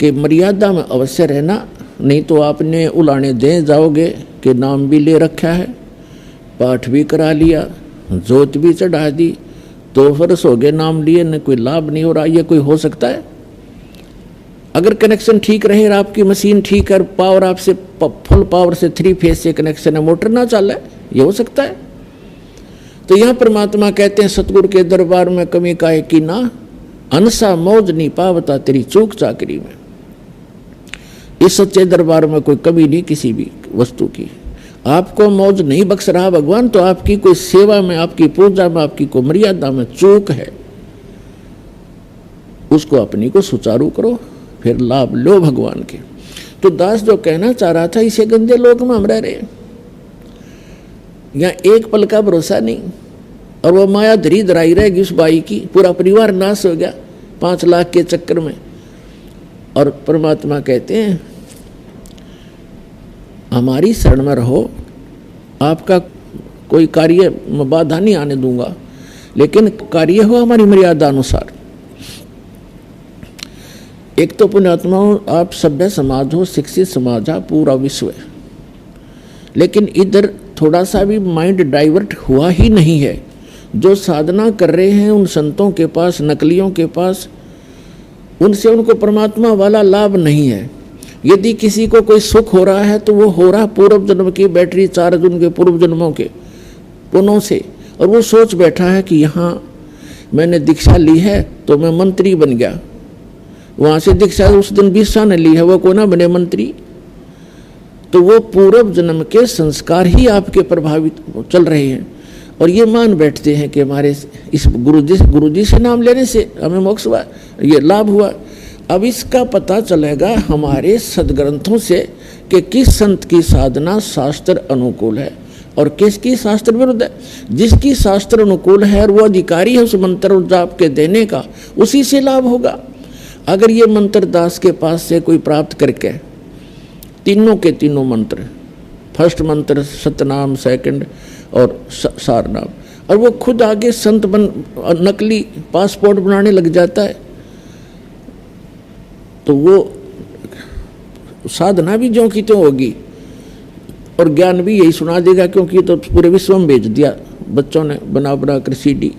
कि मर्यादा में अवश्य रहना, नहीं तो आपने उलाने दे जाओगे कि नाम भी ले रखा है, पाठ भी करा लिया, जोत भी चढ़ा दी, तो फर्स हो गए, नाम लिए न कोई लाभ नहीं हो रहा। ये कोई हो सकता है? अगर कनेक्शन ठीक रहे, आपकी मशीन ठीक है, पावर आपसे फुल पावर से 3 फेज से कनेक्शन है, मोटर ना चल रहा है, ये हो सकता है? तो यह परमात्मा कहते हैं सतगुरु के दरबार में कमी काहे की ना, अनसा मौज नहीं पावता तेरी चूक चाकरी में। इस सच्चे दरबार में कोई कमी नहीं किसी भी वस्तु की। आपको मौज नहीं बख्श रहा भगवान, तो आपकी कोई सेवा में, आपकी पूजा में, आपकी कोई मर्यादा में चूक है, उसको अपनी को सुचारू करो, फिर लाभ लो भगवान के। तो दास जो कहना चाह रहा था, इसे गंदे लोक में हम रह रहे हैं, यहाँ एक पल का भरोसा नहीं, और वो माया धरी धराई रहेगी उस बाई की, पूरा परिवार नाश हो गया 5 लाख के चक्कर में। और परमात्मा कहते हैं हमारी शरण में रहो, आपका कोई कार्य में बाधा नहीं आने दूंगा, लेकिन कार्य हो हमारी मर्यादा अनुसार। एक तो पुण्यात्माओं, आप सभ्य समाज हो, शिक्षित समाज है, पूरा विश्व है, लेकिन इधर थोड़ा सा भी माइंड डाइवर्ट हुआ ही नहीं है। जो साधना कर रहे हैं उन संतों के पास, नकलियों के पास, उनसे उनको परमात्मा वाला लाभ नहीं है। यदि किसी को कोई सुख हो रहा है तो वो हो रहा पूर्व जन्म की बैटरी चार्ज, उनके पूर्व जन्मों के पुण्यों से, और वो सोच बैठा है कि यहाँ मैंने दीक्षा ली है तो मैं मंत्री बन गया, वहाँ से दीक्षा उस दिन 20 साल ने ली है, वो को ना बने मंत्री। तो वो पूर्व जन्म के संस्कार ही आपके प्रभावित चल रहे हैं, और ये मान बैठते हैं कि हमारे इस गुरुजी से नाम लेने से हमें मोक्ष हुआ, ये लाभ हुआ। अब इसका पता चलेगा हमारे सदग्रंथों से कि किस संत की साधना शास्त्र अनुकूल है और किसकी शास्त्र विरुद्ध है। जिसकी शास्त्र अनुकूल है और वो अधिकारी है उस मंत्र जाप के देने का, उसी से लाभ होगा। अगर ये मंत्र दास के पास से कोई प्राप्त करके, तीनों के तीनों मंत्र, फर्स्ट मंत्र सतनाम, सेकंड और सार नाम, और वो खुद आगे संत बन नकली पासपोर्ट बनाने लग जाता है, तो वो साधना भी ज्यों की त्यों होगी और ज्ञान भी यही सुना देगा, क्योंकि तो पूरे विश्व में भेज दिया बच्चों ने बना बना कर सीडी,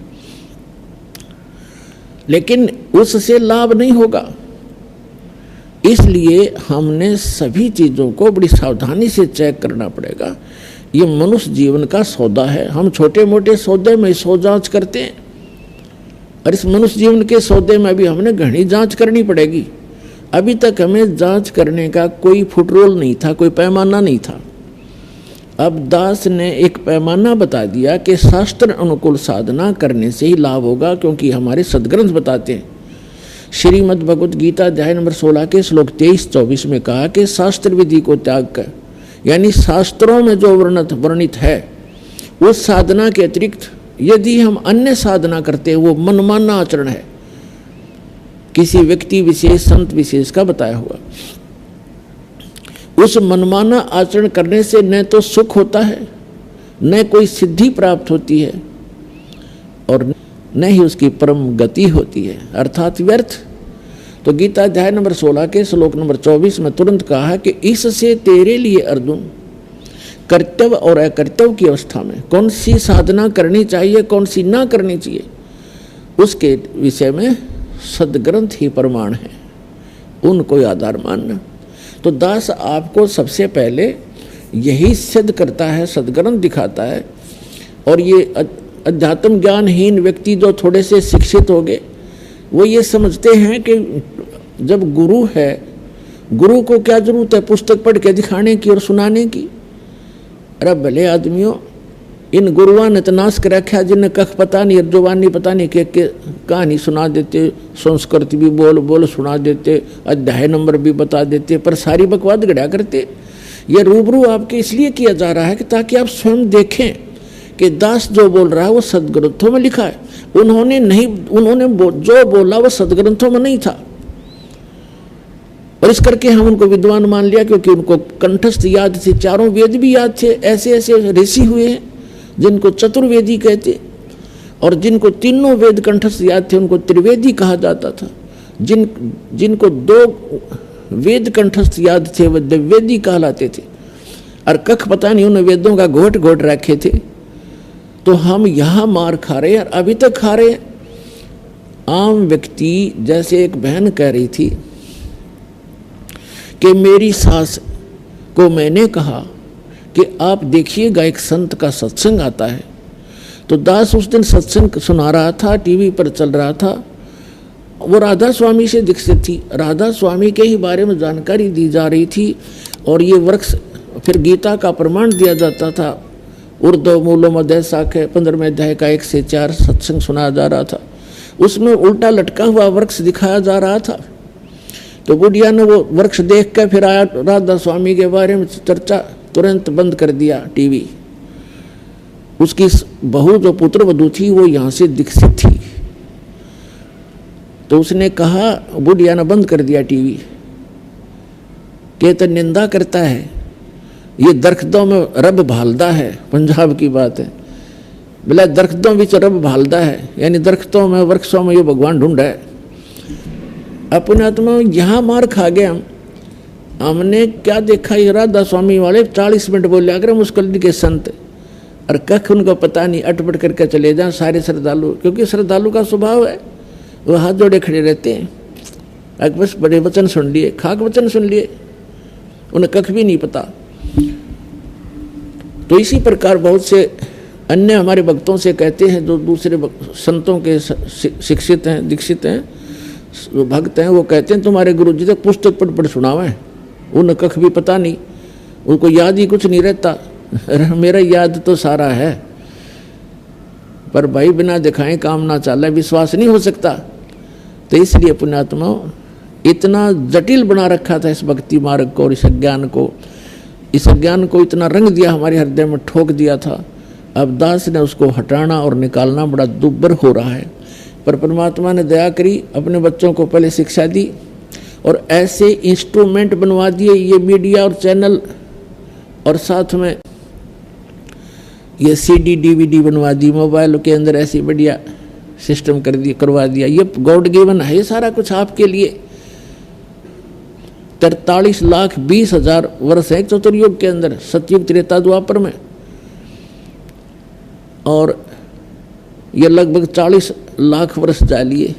लेकिन उससे लाभ नहीं होगा। इसलिए हमने सभी चीज़ों को बड़ी सावधानी से चेक करना पड़ेगा। ये मनुष्य जीवन का सौदा है, हम छोटे मोटे सौदे में सौ जांच करते हैं, और इस मनुष्य जीवन के सौदे में भी हमने घनी जांच करनी पड़ेगी। अभी तक हमें जांच करने का कोई फुटरोल नहीं था, कोई पैमाना नहीं था। अब दास ने एक पैमाना बता दिया कि शास्त्र अनुकूल साधना करने से ही लाभ होगा, क्योंकि हमारे सदग्रंथ बताते हैं। श्रीमद् भगवत गीता अध्याय नंबर 16 के श्लोक 23-24 में कहा कि शास्त्र विधि को त्याग कर, यानी शास्त्रों में जो वर्णित है उस साधना के अतिरिक्त यदि हम अन्य साधना करते हैं वो मनमाना आचरण है, किसी व्यक्ति विशेष संत विशेष का बताया हुआ। उस मनमाना आचरण करने से न तो सुख होता है, न कोई सिद्धि प्राप्त होती है, और न ही उसकी परम गति होती है, अर्थात व्यर्थ। तो गीता अध्याय नंबर 16 के श्लोक नंबर 24 में तुरंत कहा कि इससे तेरे लिए अर्जुन कर्तव्य और अकर्तव्य की अवस्था में कौन सी साधना करनी चाहिए, कौन सी ना करनी चाहिए, उसके विषय में सदग्रंथ ही प्रमाण है, उनको आधार मानना। तो दास आपको सबसे पहले यही सिद्ध करता है, सदग्रंथ दिखाता है। और ये अध्यात्म ज्ञानहीन व्यक्ति जो थोड़े से शिक्षित हो गए, वो ये समझते हैं कि जब गुरु है गुरु को क्या जरूरत है पुस्तक पढ़ के दिखाने की और सुनाने की। अरे भले आदमियों, इन गुरुओं ने तो नाश कर रखा, जिन्हें कख पता नहीं, जुबानी पता नहीं, के कहानी सुना देते, संस्कृत भी बोल बोल सुना देते, अध्याय नंबर भी बता देते, पर सारी बकवाद गढ़ा करते। ये रूबरू आपके इसलिए किया जा रहा है कि ताकि आप स्वयं देखें कि दास जो बोल रहा है वो सदग्रंथों में लिखा है। उन्होंने जो बोला वो सदग्रंथों में नहीं था, और इस करके हम उनको विद्वान मान लिया क्योंकि उनको कंठस्थ याद थे, चारों वेद भी याद थे। ऐसे ऐसे ऋषि हुए हैं जिनको चतुर्वेदी कहते, और जिनको तीनों वेद कंठस्थ याद थे उनको त्रिवेदी कहा जाता था। जिनको 2 वेद कंठस्थ याद थे वह दिव्यवेदी कहलाते थे, और कख पता नहीं उन वेदों का घोट घोट रखे थे। तो हम यहाँ मार खा रहे हैं, और अभी तक खा रहे हैं। आम व्यक्ति, जैसे एक बहन कह रही थी कि मेरी सास को मैंने कहा कि आप देखिएगा एक संत का सत्संग आता है, तो दास उस दिन सत्संग सुना रहा था, टीवी पर चल रहा था, वो राधा स्वामी से दीक्षित थी। राधा स्वामी के ही बारे में जानकारी दी जा रही थी, और ये वृक्ष फिर गीता का प्रमाण दिया जाता था। उर्दू मूलों मध्य शाख 15वें अध्याय का 1 से 4 सत्संग सुनाया जा रहा था। उसमें उल्टा लटका हुआ वृक्ष दिखाया जा रहा था। तो बुढ़िया ने वो वृक्ष देख कर फिर आया राधा स्वामी के बारे में चर्चा, तुरंत बंद कर दिया टीवी। उसकी बहू जो पुत्र वधू थी वो यहाँ से दीक्षित थी, तो उसने कहा, बुढ़िया ने बंद कर दिया टीवी, के तो निंदा करता है, ये दरख्तों में रब भालदा है। पंजाब की बात है, बोला दरख्तों में रब भालदा है, यानी दरख्तों में वृक्षों में ये भगवान ढूंढ है। अपने आत्मा यहाँ मार खा गए हम। हमने क्या देखा, ये राधा स्वामी वाले 40 मिनट बोले अगर मुस्कुल के संत, और कख उनको पता नहीं, अटपट करके चले जाए सारे श्रद्धालु, क्योंकि श्रद्धालु का स्वभाव है वो हाथ जोड़े खड़े रहते हैं। अब बस बड़े वचन सुन लिए, खाक वचन सुन लिए, उन्हें कख भी नहीं पता। तो इसी प्रकार बहुत से अन्य हमारे भक्तों से कहते हैं, जो दूसरे संतों के शिक्षित हैं, दीक्षित हैं, जो भक्त हैं, वो कहते हैं तुम्हारे गुरु जी तक पुस्तक पढ़ पढ़ सुनावे, उन्हें कख भी पता नहीं, उनको याद ही कुछ नहीं रहता। मेरा याद तो सारा है, पर भाई बिना दिखाए काम ना चला, विश्वास नहीं हो सकता। तो इसलिए पुण्यात्मा इतना जटिल बना रखा था इस भक्ति मार्ग को और इस अज्ञान को, इतना रंग दिया, हमारे हृदय में ठोक दिया था। अब दास ने उसको हटाना और निकालना बड़ा दुर्बर हो रहा है। पर परमात्मा ने दया करी, अपने बच्चों को पहले शिक्षा दी और ऐसे इंस्ट्रूमेंट बनवा दिए, ये मीडिया और चैनल, और साथ में ये CD DVD बनवा दी, मोबाइल के अंदर ऐसी बढ़िया सिस्टम करवा दिया। ये गॉड गिवन है, ये सारा कुछ आपके लिए। 43,20,000 वर्ष है चतुर्युग के अंदर, सतयुग त्रेता द्वापर में, और ये लगभग 40 लाख वर्ष जा लिए,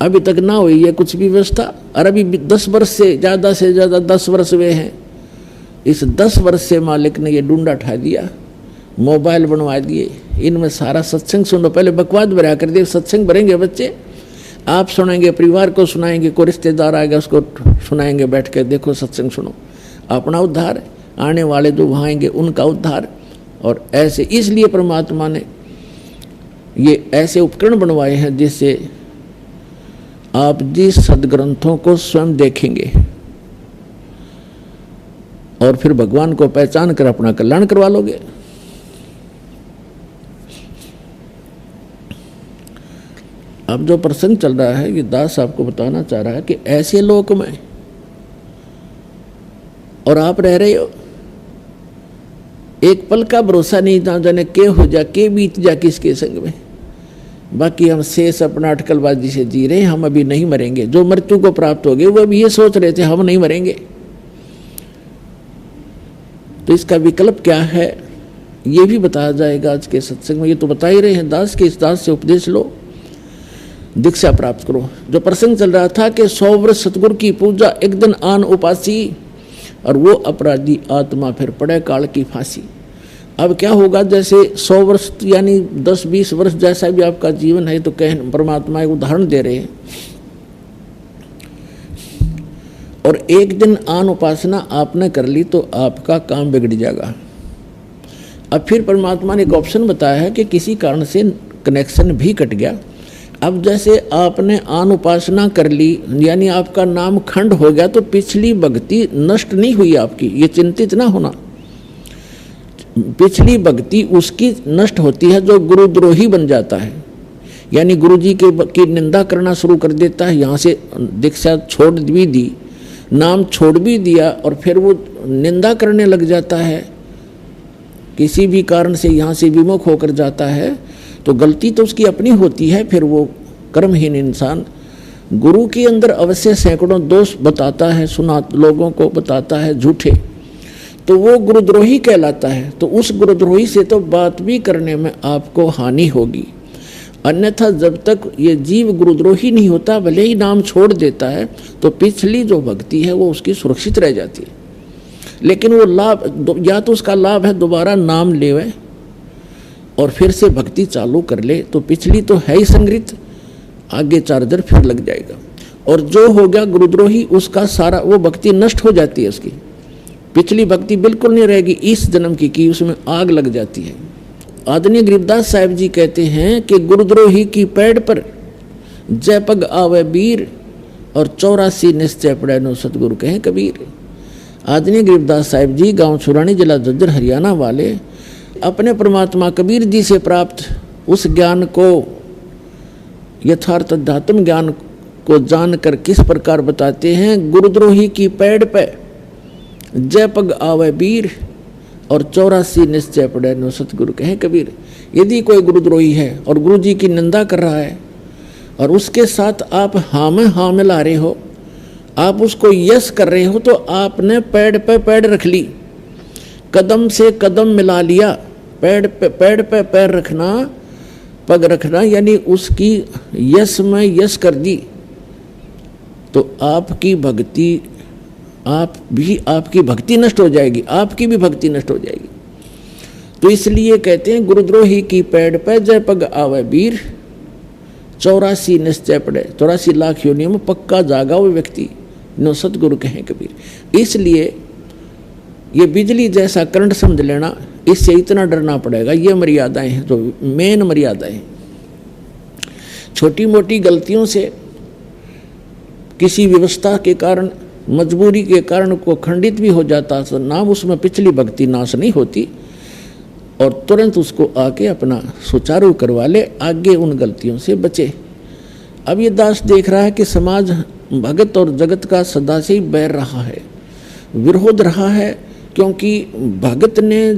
अभी तक ना हुई है कुछ भी व्यवस्था। और अभी 10 वर्ष से ज़्यादा 10 वर्ष हुए हैं। इस 10 वर्ष से मालिक ने ये डूंडा उठा दिया, मोबाइल बनवा दिए, इनमें सारा सत्संग सुनो। पहले बकवाद भरा कर दिए, सत्संग भरेंगे बच्चे, आप सुनाएंगे, परिवार को सुनाएंगे, कोई रिश्तेदार आ गया उसको सुनाएंगे बैठ के, देखो सत्संग सुनो, अपना उद्धार, आने वाले जो वहाँ आएंगे उनका उद्धार। और ऐसे इसलिए परमात्मा ने ये ऐसे उपकरण बनवाए हैं जिससे आप जिस सदग्रंथों को स्वयं देखेंगे और फिर भगवान को पहचान कर अपना कल्याण करवा लोगे। अब जो प्रसंग चल रहा है, ये दास आपको बताना चाह रहा है कि ऐसे लोक में और आप रह रहे हो, एक पल का भरोसा नहीं, ना जाने के हो जा, के बीत जा किसके संग में। बाकी हम शेष अपना अटकलबाजी से जी रहे हैं, हम अभी नहीं मरेंगे। जो मृत्यु को प्राप्त हो गए वो अभी ये सोच रहे थे हम नहीं मरेंगे। तो इसका विकल्प क्या है ये भी बताया जाएगा आज के सत्संग में। ये तो बता ही रहे हैं, दास के इस दास से उपदेश लो, दीक्षा प्राप्त करो। जो प्रसंग चल रहा था कि 100 वर्ष सतगुरु की पूजा, एक दिन आन उपासी, और वो अपराधी आत्मा फिर पड़े काल की फांसी। अब क्या होगा, जैसे 100 वर्ष यानी 10-20 वर्ष जैसा भी आपका जीवन है, तो कह परमात्मा एक उदाहरण दे रहे हैं। और एक दिन आन उपासना आपने कर ली तो आपका काम बिगड़ जाएगा। अब फिर परमात्मा ने एक ऑप्शन बताया है कि किसी कारण से कनेक्शन भी कट गया। अब जैसे आपने आन उपासना कर ली यानी आपका नाम खंड हो गया, तो पिछली भक्ति नष्ट नहीं हुई आपकी, ये चिंतित ना होना। पिछली भक्ति उसकी नष्ट होती है जो गुरुद्रोही बन जाता है, यानी गुरु जी की निंदा करना शुरू कर देता है। यहाँ से दीक्षा छोड़ भी दी, नाम छोड़ भी दिया और फिर वो निंदा करने लग जाता है, किसी भी कारण से यहाँ से विमुख होकर जाता है, तो गलती तो उसकी अपनी होती है। फिर वो कर्महीन इंसान गुरु के अंदर अवश्य सैकड़ों दोष बताता है, सुना लोगों को बताता है झूठे, तो वो गुरुद्रोही कहलाता है। तो उस गुरुद्रोही से तो बात भी करने में आपको हानि होगी। अन्यथा जब तक ये जीव गुरुद्रोही नहीं होता, भले ही नाम छोड़ देता है, तो पिछली जो भक्ति है वो उसकी सुरक्षित रह जाती है। लेकिन वो लाभ, या तो उसका लाभ है दोबारा नाम लेवे और फिर से भक्ति चालू कर ले, तो पिछली तो है ही संग्रहित, आगे चार्जर फिर लग जाएगा। और जो हो गया गुरुद्रोही, उसका सारा वो भक्ति नष्ट हो जाती है, उसकी पिछली भक्ति बिल्कुल नहीं रहेगी, इस जन्म की उसमें आग लग जाती है। आदरणीय गरीबदास साहिब जी कहते हैं कि गुरुद्रोही की पैड़ पर जय पग आवे वीर और 84 निश्चय पड़े नो सतगुरु कहें कबीर। आदरणीय गरीबदास साहिब जी गांव छुरानी जिला झज्जर हरियाणा वाले अपने परमात्मा कबीर जी से प्राप्त उस ज्ञान को, यथार्थ अध्यात्म ज्ञान को जानकर किस प्रकार बताते हैं। गुरुद्रोही की पैड़ पे जय पग आवे वीर और 84 निश्चय पड़े नो सतगुरु कहें कबीर। यदि कोई गुरुद्रोही है और गुरु जी की निंदा कर रहा है और उसके साथ आप हाँ में हाँ मिला रहे हो, आप उसको यस कर रहे हो, तो आपने पैड़ पे पैड़ रख ली, कदम से कदम मिला लिया। पैड़ पे पैर रखना, पग रखना, यानी उसकी यस में यस कर दी, तो आपकी भक्ति नष्ट हो जाएगी, आपकी भी भक्ति नष्ट हो जाएगी। तो इसलिए कहते हैं गुरुद्रोही की पैड़ पे जय पग आवे वीर 84 निश्चय पड़े, 84 लाख योनियों में पक्का जागा वो व्यक्ति नो सतगुरु कहें कबीर। इसलिए ये बिजली जैसा करंट समझ लेना, इससे इतना डरना पड़ेगा। ये मर्यादाएं हैं, जो मेन मर्यादाएं। छोटी मोटी गलतियों से किसी व्यवस्था के कारण, मजबूरी के कारण को खंडित भी हो जाता, तो नाम उसमें पिछली भक्ति नाश नहीं होती और तुरंत उसको आके अपना सुचारू करवा ले, आगे उन गलतियों से बचे। अब ये दास देख रहा है कि समाज भगत और जगत का सदा से ही बैर रहा है, विरोध रहा है, क्योंकि भगत ने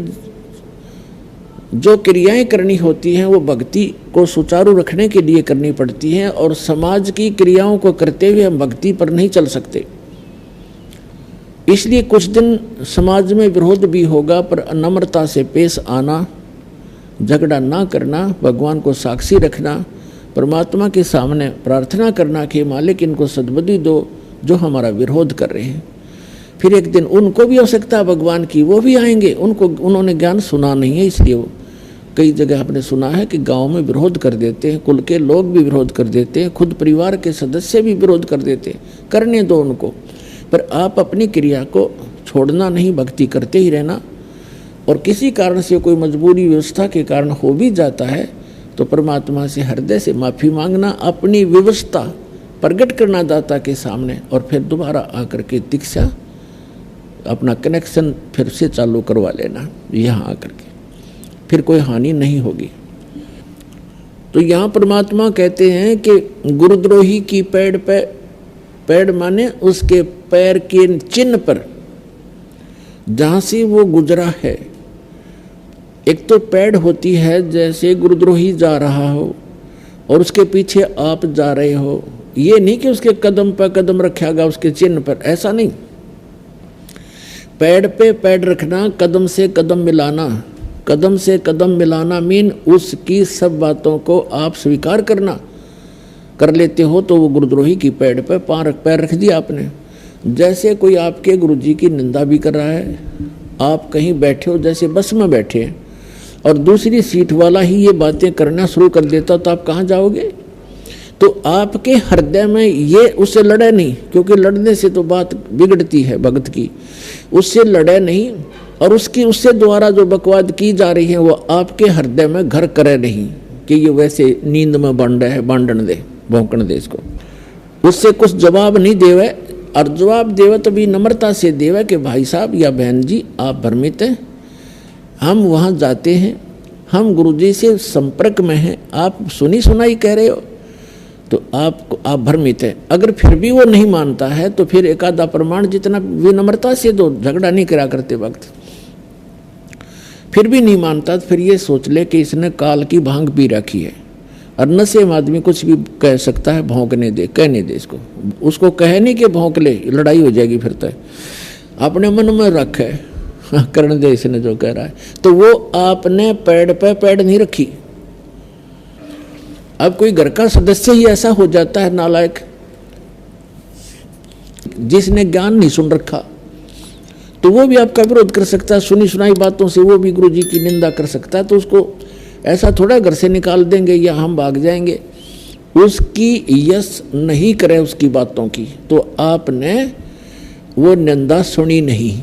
जो क्रियाएं करनी होती हैं वो भक्ति को सुचारू रखने के लिए करनी पड़ती हैं, और समाज की क्रियाओं को करते हुए हम भक्ति पर नहीं चल सकते। इसलिए कुछ दिन समाज में विरोध भी होगा, पर नम्रता से पेश आना, झगड़ा ना करना, भगवान को साक्षी रखना, परमात्मा के सामने प्रार्थना करना कि मालिक इनको सद्बुद्धि दो जो हमारा विरोध कर रहे हैं। फिर एक दिन उनको भी आवश्यकता भगवान की, वो भी आएंगे, उन्होंने ज्ञान सुना नहीं है, इसलिए वो कई जगह आपने सुना है कि गांव में विरोध कर देते हैं, कुल के लोग भी विरोध कर देते हैं, खुद परिवार के सदस्य भी विरोध कर देते हैं। करने दो उनको, पर आप अपनी क्रिया को छोड़ना नहीं, भक्ति करते ही रहना। और किसी कारण से कोई मजबूरी व्यवस्था के कारण हो भी जाता है तो परमात्मा से हृदय से माफ़ी मांगना, अपनी व्यवस्था प्रकट करना दाता के सामने, और फिर दोबारा आकर के दीक्षा अपना कनेक्शन फिर से चालू करवा लेना यहाँ आकर के, फिर कोई हानि नहीं होगी। तो यहाँ परमात्मा कहते हैं कि गुरुद्रोही की पैड़ पे, पैड़ माने उसके पैर के चिन्ह पर जहाँ से वो गुजरा है। एक तो पैड़ होती है, जैसे गुरुद्रोही जा रहा हो और उसके पीछे आप जा रहे हो, ये नहीं कि उसके कदम पर कदम रखेगा उसके चिन्ह पर, ऐसा नहीं। पैड़ पे पैड़ रखना, कदम से कदम मिलाना, कदम से कदम मिलाना मीन उसकी सब बातों को आप स्वीकार करना। कर लेते हो तो वो गुरुद्रोही की पैड़ पे पैर रख दिया आपने। जैसे कोई आपके गुरुजी की निंदा भी कर रहा है, आप कहीं बैठे हो, जैसे बस में बैठे हैं और दूसरी सीट वाला ही ये बातें करना शुरू कर देता, तो आप कहाँ जाओगे? तो आपके हृदय में ये उससे लड़े नहीं, क्योंकि लड़ने से तो बात बिगड़ती है भगत की, उससे लड़े नहीं, और उससे द्वारा जो बकवाद की जा रही है वो आपके हृदय में घर करे नहीं कि ये वैसे नींद में बन रहे हैं, बांधन दे, भौंकण दे इसको, उससे कुछ जवाब नहीं देवे। और जवाब देवे तो भी नम्रता से देवे कि भाई साहब या बहन जी आप भ्रमित हैं, हम वहाँ जाते हैं, हम गुरुजी से संपर्क में हैं, आप सुनी सुनाई कह रहे हो तो आप भ्रमित हैं। अगर फिर भी वो नहीं मानता है तो फिर एक आधा प्रमाण जितना विनम्रता से दो, झगड़ा नहीं करा करते वक्त। फिर भी नहीं मानता तो फिर ये सोच ले कि इसने काल की भांग पी रखी है, और नशे में आदमी कुछ भी कह सकता है, भौंकने दे, कहने दे इसको, उसको कहे नहीं कि भौंक ले, लड़ाई हो जाएगी फिर तो, अपने मन में रख है करने दे इसने जो कह रहा है। तो वो आपने पेड़ पे पेड़ नहीं रखी। अब कोई घर का सदस्य ही ऐसा हो जाता है नालायक, जिसने ज्ञान नहीं सुन रखा, तो वो भी आपका विरोध कर सकता है, सुनी सुनाई बातों से वो भी गुरु जी की निंदा कर सकता है। तो उसको ऐसा थोड़ा घर से निकाल देंगे या हम भाग जाएंगे, उसकी यश नहीं करे उसकी बातों की, तो आपने वो निंदा सुनी नहीं।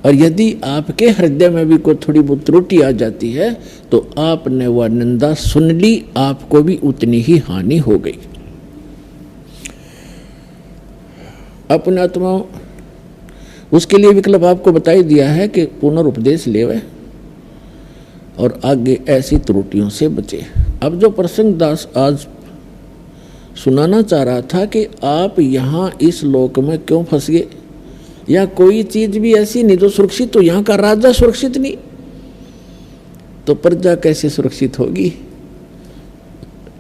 और यदि आपके हृदय में भी कोई थोड़ी बहुत त्रुटि आ जाती है तो आपने वह निंदा सुन ली, आपको भी उतनी ही हानि हो गई। अपने आत्मा उसके लिए विकल्प आपको बता ही दिया है कि पुनरुपदेश लेवे और आगे ऐसी त्रुटियों से बचे। अब जो प्रसंग दास आज सुनाना चाह रहा था कि आप यहाँ इस लोक में क्यों फंस गए, या कोई चीज भी ऐसी नहीं जो सुरक्षित, तो यहाँ का राजा सुरक्षित नहीं तो प्रजा कैसे सुरक्षित होगी?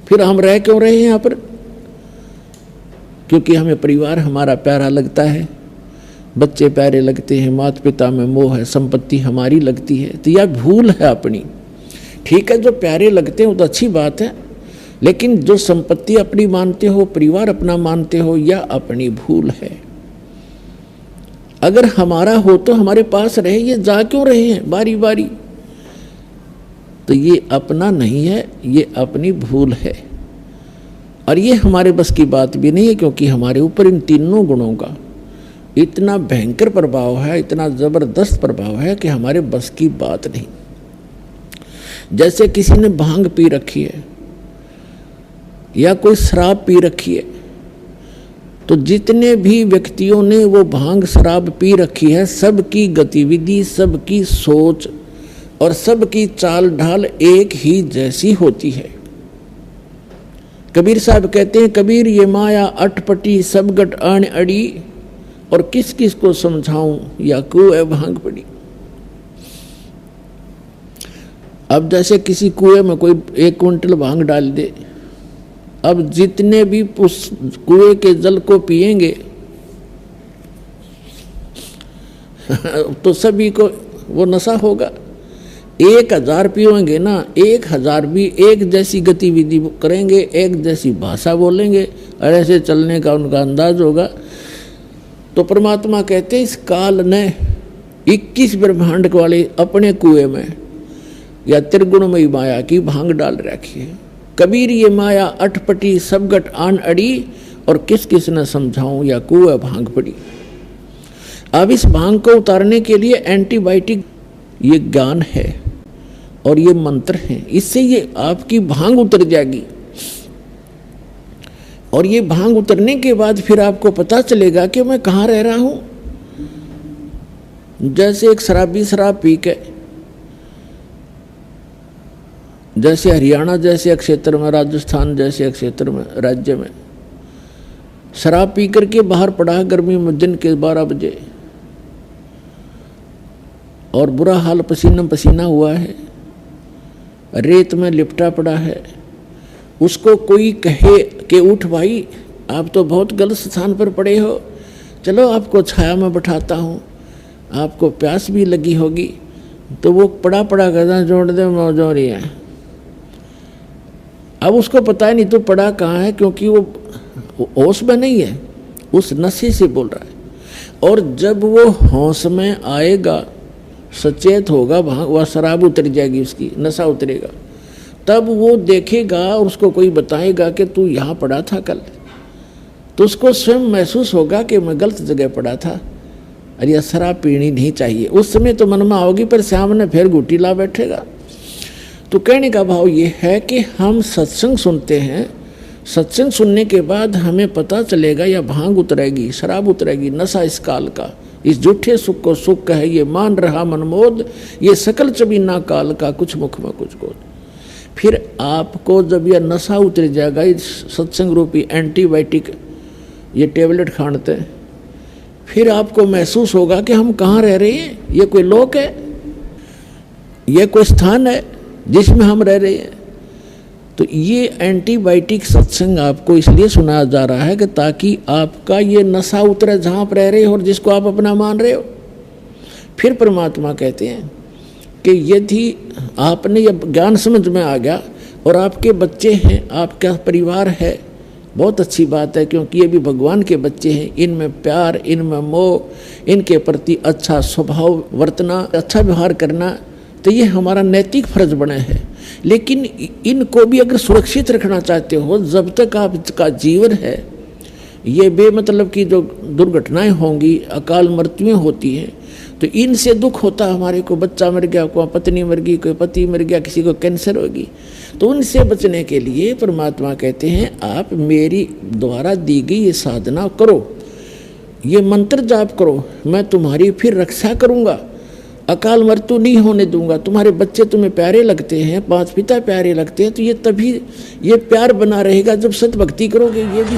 फिर हम रह क्यों रहे हैं यहाँ पर? क्योंकि हमें परिवार हमारा प्यारा लगता है, बच्चे प्यारे लगते हैं, माता पिता में मोह है, संपत्ति हमारी लगती है, तो यह भूल है अपनी। ठीक है, जो प्यारे लगते हैं वो तो अच्छी बात है, लेकिन जो संपत्ति अपनी मानते हो, परिवार अपना मानते हो, यह अपनी भूल है। अगर हमारा हो तो हमारे पास रहे, ये जा क्यों रहे हैं बारी बारी? तो ये अपना नहीं है, ये अपनी भूल है, और ये हमारे बस की बात भी नहीं है, क्योंकि हमारे ऊपर इन तीनों गुणों का इतना भयंकर प्रभाव है, इतना जबरदस्त प्रभाव है कि हमारे बस की बात नहीं। जैसे किसी ने भांग पी रखी है या कोई शराब पी रखी है, तो जितने भी व्यक्तियों ने वो भांग शराब पी रखी है, सबकी गतिविधि, सबकी सोच और सबकी चाल ढाल एक ही जैसी होती है। कबीर साहब कहते हैं, कबीर ये माया अटपटी सब गट आन अड़ी, और किस किस को समझाऊं या कुएं भांग पड़ी। अब जैसे किसी कुएं में कोई 1 क्विंटल भांग डाल दे, अब जितने भी उस कुएं के जल को पिएंगे तो सभी को वो नशा होगा। 1000 पिएंगे ना, 1000 भी एक जैसी गतिविधि करेंगे, एक जैसी भाषा बोलेंगे, और ऐसे चलने का उनका अंदाज होगा। तो परमात्मा कहते हैं, इस काल ने 21 ब्रह्मांड वाले अपने कुएं में या त्रिगुणमयी माया की भांग डाल रखी है। कबीर ये माया अटपटी सब गट आन अड़ी, और किस किस न समझाऊं या कुएं भांग पड़ी। अब इस भांग को उतारने के लिए एंटीबायोटिक ये ज्ञान है और ये मंत्र हैं, इससे ये आपकी भांग उतर जाएगी। और ये भांग उतरने के बाद फिर आपको पता चलेगा कि मैं कहाँ रह रहा हूं। जैसे एक शराबी शराब पी के, जैसे हरियाणा जैसे क्षेत्र में, राजस्थान जैसे क्षेत्र में, राज्य में शराब पी करके बाहर पड़ा है गर्मी में दिन के 12 बजे, और बुरा हाल, पसीना पसीना हुआ है, रेत में लिपटा पड़ा है। उसको कोई कहे कि उठ भाई, आप तो बहुत गलत स्थान पर पड़े हो, चलो आपको छाया में बैठाता हूँ, आपको प्यास भी लगी होगी। तो वो पड़ा पड़ा कहता जोड़ दे मौज हो रही है। अब उसको पता है नहीं तो पड़ा कहाँ है, क्योंकि वो होश में नहीं है, उस नशे से बोल रहा है। और जब वो होश में आएगा, सचेत होगा, वह शराब उतर जाएगी, उसकी नशा उतरेगा, तब वो देखेगा और उसको कोई बताएगा कि तू यहाँ पढ़ा था कल, तो उसको स्वयं महसूस होगा कि मैं गलत जगह पढ़ा था, अरे यह शराब पीनी नहीं चाहिए। उस समय तो मन में आओगी, पर सामने फिर घूटी ला बैठेगा। तो कहने का भाव ये है कि हम सत्संग सुनते हैं, सत्संग सुनने के बाद हमें पता चलेगा या भांग उतरेगी, शराब उतरेगी, नशा इस काल का, इस झूठे सुख को सुख है, ये मान रहा मनमोद, ये सकल चबीना काल का, कुछ मुख में कुछ गोद। फिर आपको जब यह नशा उतर जाएगा, इस सत्संग रूपी एंटीबायोटिक ये टेबलेट खाते हैं, फिर आपको महसूस होगा कि हम कहाँ रह रहे हैं, ये कोई लोक है, ये कोई स्थान है जिसमें हम रह रहे हैं। तो ये एंटीबायोटिक सत्संग आपको इसलिए सुनाया जा रहा है कि ताकि आपका ये नशा उतरे जहाँ आप रह रहे हो और जिसको आप अपना मान रहे हो। फिर परमात्मा कहते हैं कि यदि आपने ये ज्ञान समझ में आ गया और आपके बच्चे हैं, आपका परिवार है, बहुत अच्छी बात है, क्योंकि ये भी भगवान के बच्चे हैं, इनमें प्यार, इनमें मोह, इनके प्रति अच्छा स्वभाव वर्तना, अच्छा व्यवहार करना, तो ये हमारा नैतिक फर्ज बना है। लेकिन इनको भी अगर सुरक्षित रखना चाहते हो, जब तक आपका जीवन है, ये बेमतलब की जो दुर्घटनाएं होंगी, अकाल मृत्युएं होती हैं, तो इनसे दुख होता है हमारे को, बच्चा मर गया, कोई पत्नी मर गई, कोई पति मर गया, किसी को कैंसर होगी, तो उनसे बचने के लिए परमात्मा कहते हैं आप मेरी द्वारा दी गई ये साधना करो, ये मंत्र जाप करो, मैं तुम्हारी फिर रक्षा करूँगा, अकाल मृत्यु नहीं होने दूंगा। तुम्हारे बच्चे तुम्हें प्यारे लगते हैं, पांच पिता प्यारे लगते हैं, तो ये तभी ये प्यार बना रहेगा जब सत भक्ति करोगे। ये भी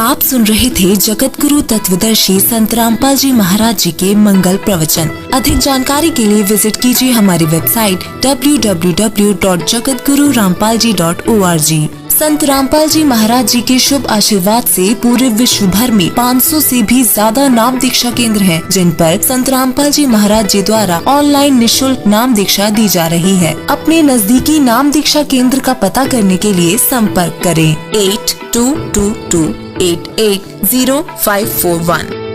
आप सुन रहे थे जगत गुरु तत्वदर्शी संत रामपाल जी महाराज जी के मंगल प्रवचन। अधिक जानकारी के लिए विजिट कीजिए हमारी वेबसाइट www.jagatgururampalji.org। संत रामपाल जी महाराज जी के शुभ आशीर्वाद से पूरे विश्व भर में 500 से भी ज्यादा नाम दीक्षा केंद्र हैं, जिन पर संत रामपाल जी महाराज जी द्वारा ऑनलाइन निशुल्क नाम दीक्षा दी जा रही है। अपने नजदीकी नाम दीक्षा केंद्र का पता करने के लिए संपर्क करें 8222880541।